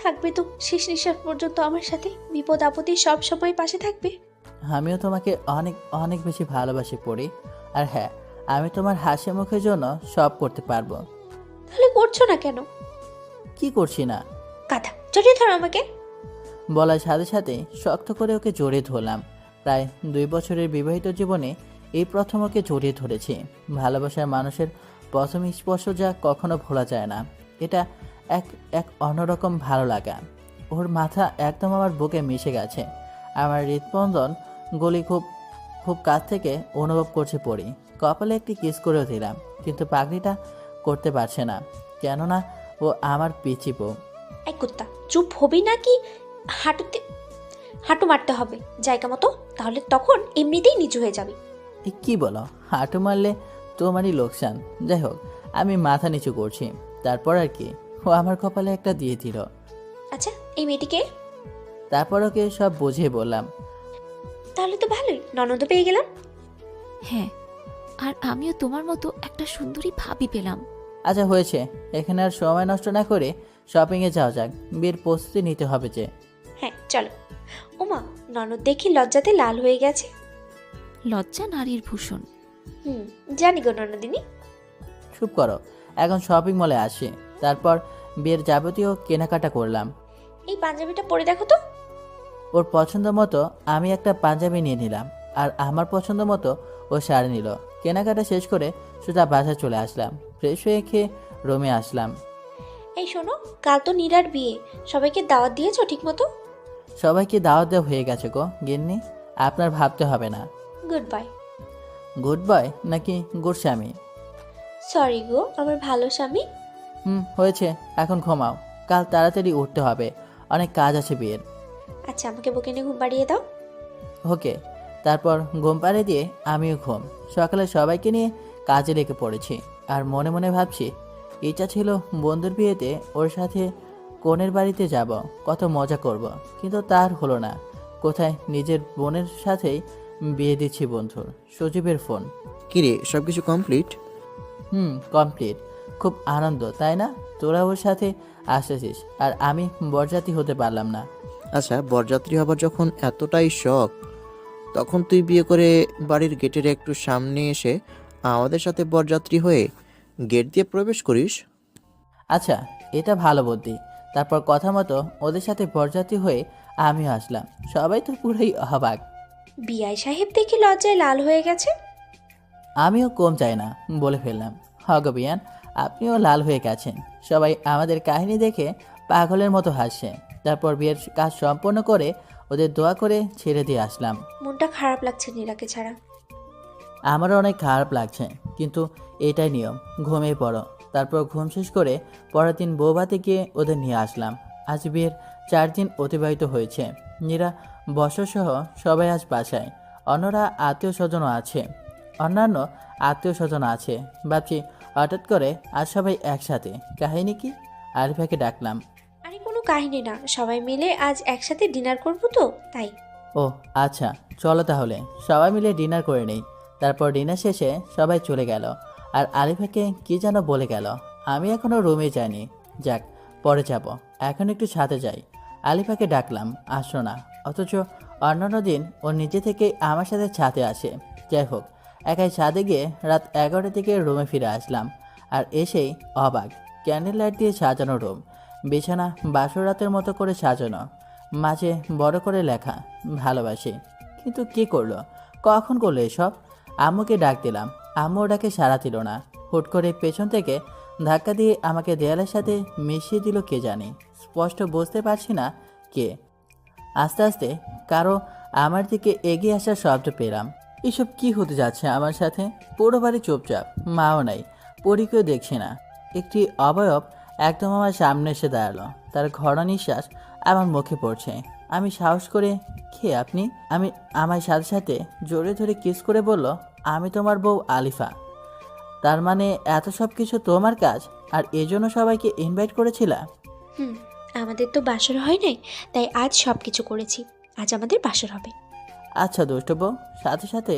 থাকবে তো শেষ নিঃশ্বাস পর্যন্ত আমার সাথে? বিপদ আপদে সব সময় পাশে থাকবে? আমিও তোমাকে অনেক অনেক বেশি ভালোবাসি পড়ি। আর হ্যাঁ, আমি তোমার হাসি মুখের জন্য সব করতে পারবো। তাহলে করছো না কেন? কি করছি না? কাঁথা জড়িয়ে ধরো আমাকে। বলার সাথে সাথে শক্ত করে ওকে জড়িয়ে ধরলাম। প্রায় 2 বছরের বিবাহিত জীবনে এই প্রথম ওকে জড়িয়ে ধরেছি। ভালোবাসার মানুষের প্রথম স্পর্শ যা কখনো ভোলা যায় না। এটা এক এক অন্যরকম ভালো লাগা। ওর মাথা একদম আমার বুকে মিশে গেছে। আমার হৃদস্পন্দন গলি খুব খুব কাছ থেকে অনুভব করছে পড়ি। কপালে একটি কিস করেও দিলাম, কিন্তু পাগড়িটা করতে পারছে না, কেননা ও আমার পিচি বউ। এই কুত্তা, চুপ হবি নাকি হাঁটু মারতে হবে জায়গা মতো? তাহলে তখন এমনিতেই নিচু হয়ে যাবি। কি বলো? হাঁটু মারলে তোমারই লোকসান। যাই হোক, আমি মাথা নিচু করছি। তারপর আর কি, ও আমার কপালে একটা দিয়ে দিল। আচ্ছা, এই মেয়েটিকে? তারপর ওকে সব বুঝিয়ে বললাম। তাহলে তো ভালোই, ননদ পেয়ে গেলাম। হ্যাঁ, আর আমিও তোমার মতো একটা সুন্দরী ভাবি পেলাম। আচ্ছা হয়েছে, এখানে আর সময় নষ্ট না করে শপিংয়ে যাওয়া যাক। বিয়ের প্রস্তুতি নিতে হবে যে। হ্যাঁ চলো। ওমা, ননদ দেখি লজ্জাতে লাল হয়ে গেছে। লজ্জা নারীর ভূষণ। জানি গো ননদিনী। চুপ করো, এখন শপিং মলে আসি। তারপর বিয়ের যাবতীয় কেনাকাটা করলাম। এই পাঞ্জাবিটা পরে দেখো তো। ওর পছন্দ মতো আমি একটা পাঞ্জাবি নিয়ে নিলাম, আর আমার পছন্দ মতো ও শাড়ি নিল। কেনাকাটা শেষ করে সোজা বাসায় চলে আসলাম। ফ্রেশ হয়ে খেয়ে রুমে আসলাম। এই শোনো, কাল তো নীরার বিয়ে, সবাইকে দাওয়াত দিয়েছো ঠিক মতো? সবাইকে দাওয়াত দেওয়া হয়ে গেছে গো গিন্নি, আপনার ভাবতে হবে না। Good bye. গুড বাই নাকি গুড স্বামী? সরি গো আমার ভালো স্বামী। হয়েছে, এখন ঘুমাও। কাল তাড়াতাড়ি উঠতে হবে, অনেক কাজ আছে বিয়ের। আচ্ছা, আমাকে বুকে নিয়ে ঘুম পাড়িয়ে দাও। ওকে। তারপর ঘুম পাড়িয়ে দিয়ে আমিও ঘুম। সকালে সবাইকে নিয়ে কাজে লেগে পড়েছি, আর মনে মনে ভাবছি ইচ্ছা ছিল বন্ধুর বিয়েতে ওর সাথে কনের বাড়িতে যাব, কত মজা করব, কিন্তু তার হলো না। কোথায়, নিজের বোনের সাথেই বিয়ে দিচ্ছি বন্ধুর। সজীবের ফোন। কিরে, সবকিছু কমপ্লিট? কমপ্লিট। খুব আনন্দ তাই না? তোরা ওর সাথে আসতেছিস আর আমি বরযাত্রী হতে পারলাম না। আচ্ছা, বরযাত্রী হবার যখন এতটাই শখ, তখন তুই বিয়ে করে বাড়ির গেটের একটু সামনে এসে আমাদের সাথে বরযাত্রী হয়ে গেট দিয়ে প্রবেশ করিস। আচ্ছা, এটা ভালো বুদ্ধি। তারপর কথা মতো ওদের সাথে বরযাত্রী হয়ে আমিও আসলাম। সবাই তো পুরোই অবাক। বিআই সাহেব দেখি লজ্জায় লাল হয়ে গেছে। আমিও কম চাই না বলে ফেললাম। হগবিয়ান, আপনিও লাল হয়ে গেছেন। সবাই আমাদের কাহিনী দেখে পাগলের মতো হাসছে। তারপর বিয়ের কাজ সম্পন্ন করে ওদের দোয়া করে ছেড়ে দিয়ে আসলাম। মনটা খারাপ লাগছে নীরাকে ছাড়া। আমারও অনেক খারাপ লাগছে, কিন্তু এটাই নিয়ম। ঘুমিয়ে পড়ো। তারপর ঘুম শেষ করে পরের দিন বৌভাতে গিয়ে ওদের নিয়ে আসলাম। আজ বিয়ের 4 দিন অতিবাহিত হয়েছে। নীরা বর্ষসহ সবাই আজ বাসায়। অন্যান্য আত্মীয় স্বজন আছে। ভাবছি হঠাৎ করে আজ সবাই একসাথে, কাহিনী কি? আরিফাকে ডাকলাম। আরে কোনো কাহিনী না, সবাই মিলে আজ একসাথে ডিনার করবো তো তাই। ও আচ্ছা, চলো তাহলে সবাই মিলে ডিনার করে নেই। তারপর ডিনার শেষে সবাই চলে গেল, আর আরিফাকে কি যেন বলে গেল। আমি এখনও রুমে যাইনি। যাক, পরে যাব। এখন একটু ছাদে যাই। আলিফাকে ডাকলাম, আসলো না। অথচ অন্যান্য দিন ও নিজে থেকে আমার সাথে ছাদে আসে। যাই হোক, একাই ছাদে গিয়ে রাত 11টার দিকে রুমে ফিরে আসলাম। আর এসেই অবাক, ক্যান্ডেল লাইট দিয়ে সাজানো রুম, বিছানা বাসর রাতের মতো করে সাজানো, মাঝে বড় করে লেখা ভালোবাসি। কিন্তু কি করলো, কখন করলো এসব? আম্মুকে ডাক দিলাম, আম্মু ডাকে সাড়া দিল না। হুট করে পেছন থেকে ধাক্কা দিয়ে আমাকে দেয়ালের সাথে মিশিয়ে দিল কে জানি। স্পষ্ট বুঝতে পারছি না কে। আস্তে আস্তে কারো আমার দিকে এগিয়ে আসার শব্দ পেলাম। এসব কি হতে যাচ্ছে আমার সাথে? পুরো বাড়ি চুপচাপ, মাও নাই, পরীকেও দেখছি না। একটি অবয়ব একদম আমার সামনে এসে দাঁড়ালো। তার ঘড়া নিঃশ্বাস আমার মুখে পড়ছে। আমি সাহস করে, কে আপনি? আমার সাথে সাথে জোরে ধরে কিস করে বলল, আমি তোমার বউ আলিফা। তার মানে এত সব কিছু তোমার কাজ, আর এজন্য সবাইকে ইনভাইট করেছিলা? হুম, আমাদের তো বাসর হয় নাই, তাই আজ সব কিছু করেছি। আজ আমাদের বাসর হবে। আচ্ছা দুষ্টু বউ। সাথে সাথে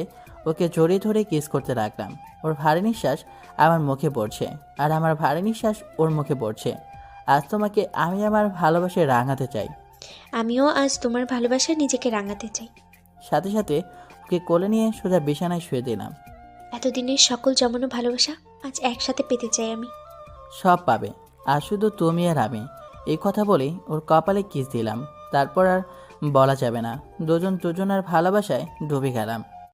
ওকে জড়িয়ে ধরে কিস করতে লাগলাম। ওর ভারী নিঃশ্বাস আমার মুখে পড়ছে, আর আমার ভারী নিঃশ্বাস ওর মুখে পড়ছে। আজ তোমাকে আমি আমার ভালোবাসায় রাঙাতে চাই। আমিও আজ তোমার ভালোবাসায় নিজেকে রাঙাতে চাই। সাথে সাথে ওকে কোলে নিয়ে সোজা বিছানায় শুয়ে দিলাম। এতদিনের সকল জমানো ভালোবাসা আজ একসাথে পেতে চাই আমি। সব পাবে, আর শুধু তুমি আর আমি। এই কথা বলেই ওর কপালে কিস দিলাম। তারপর আর বলা যাবে না, দুজন দুজনের ভালোবাসায় ডুবে গেলাম।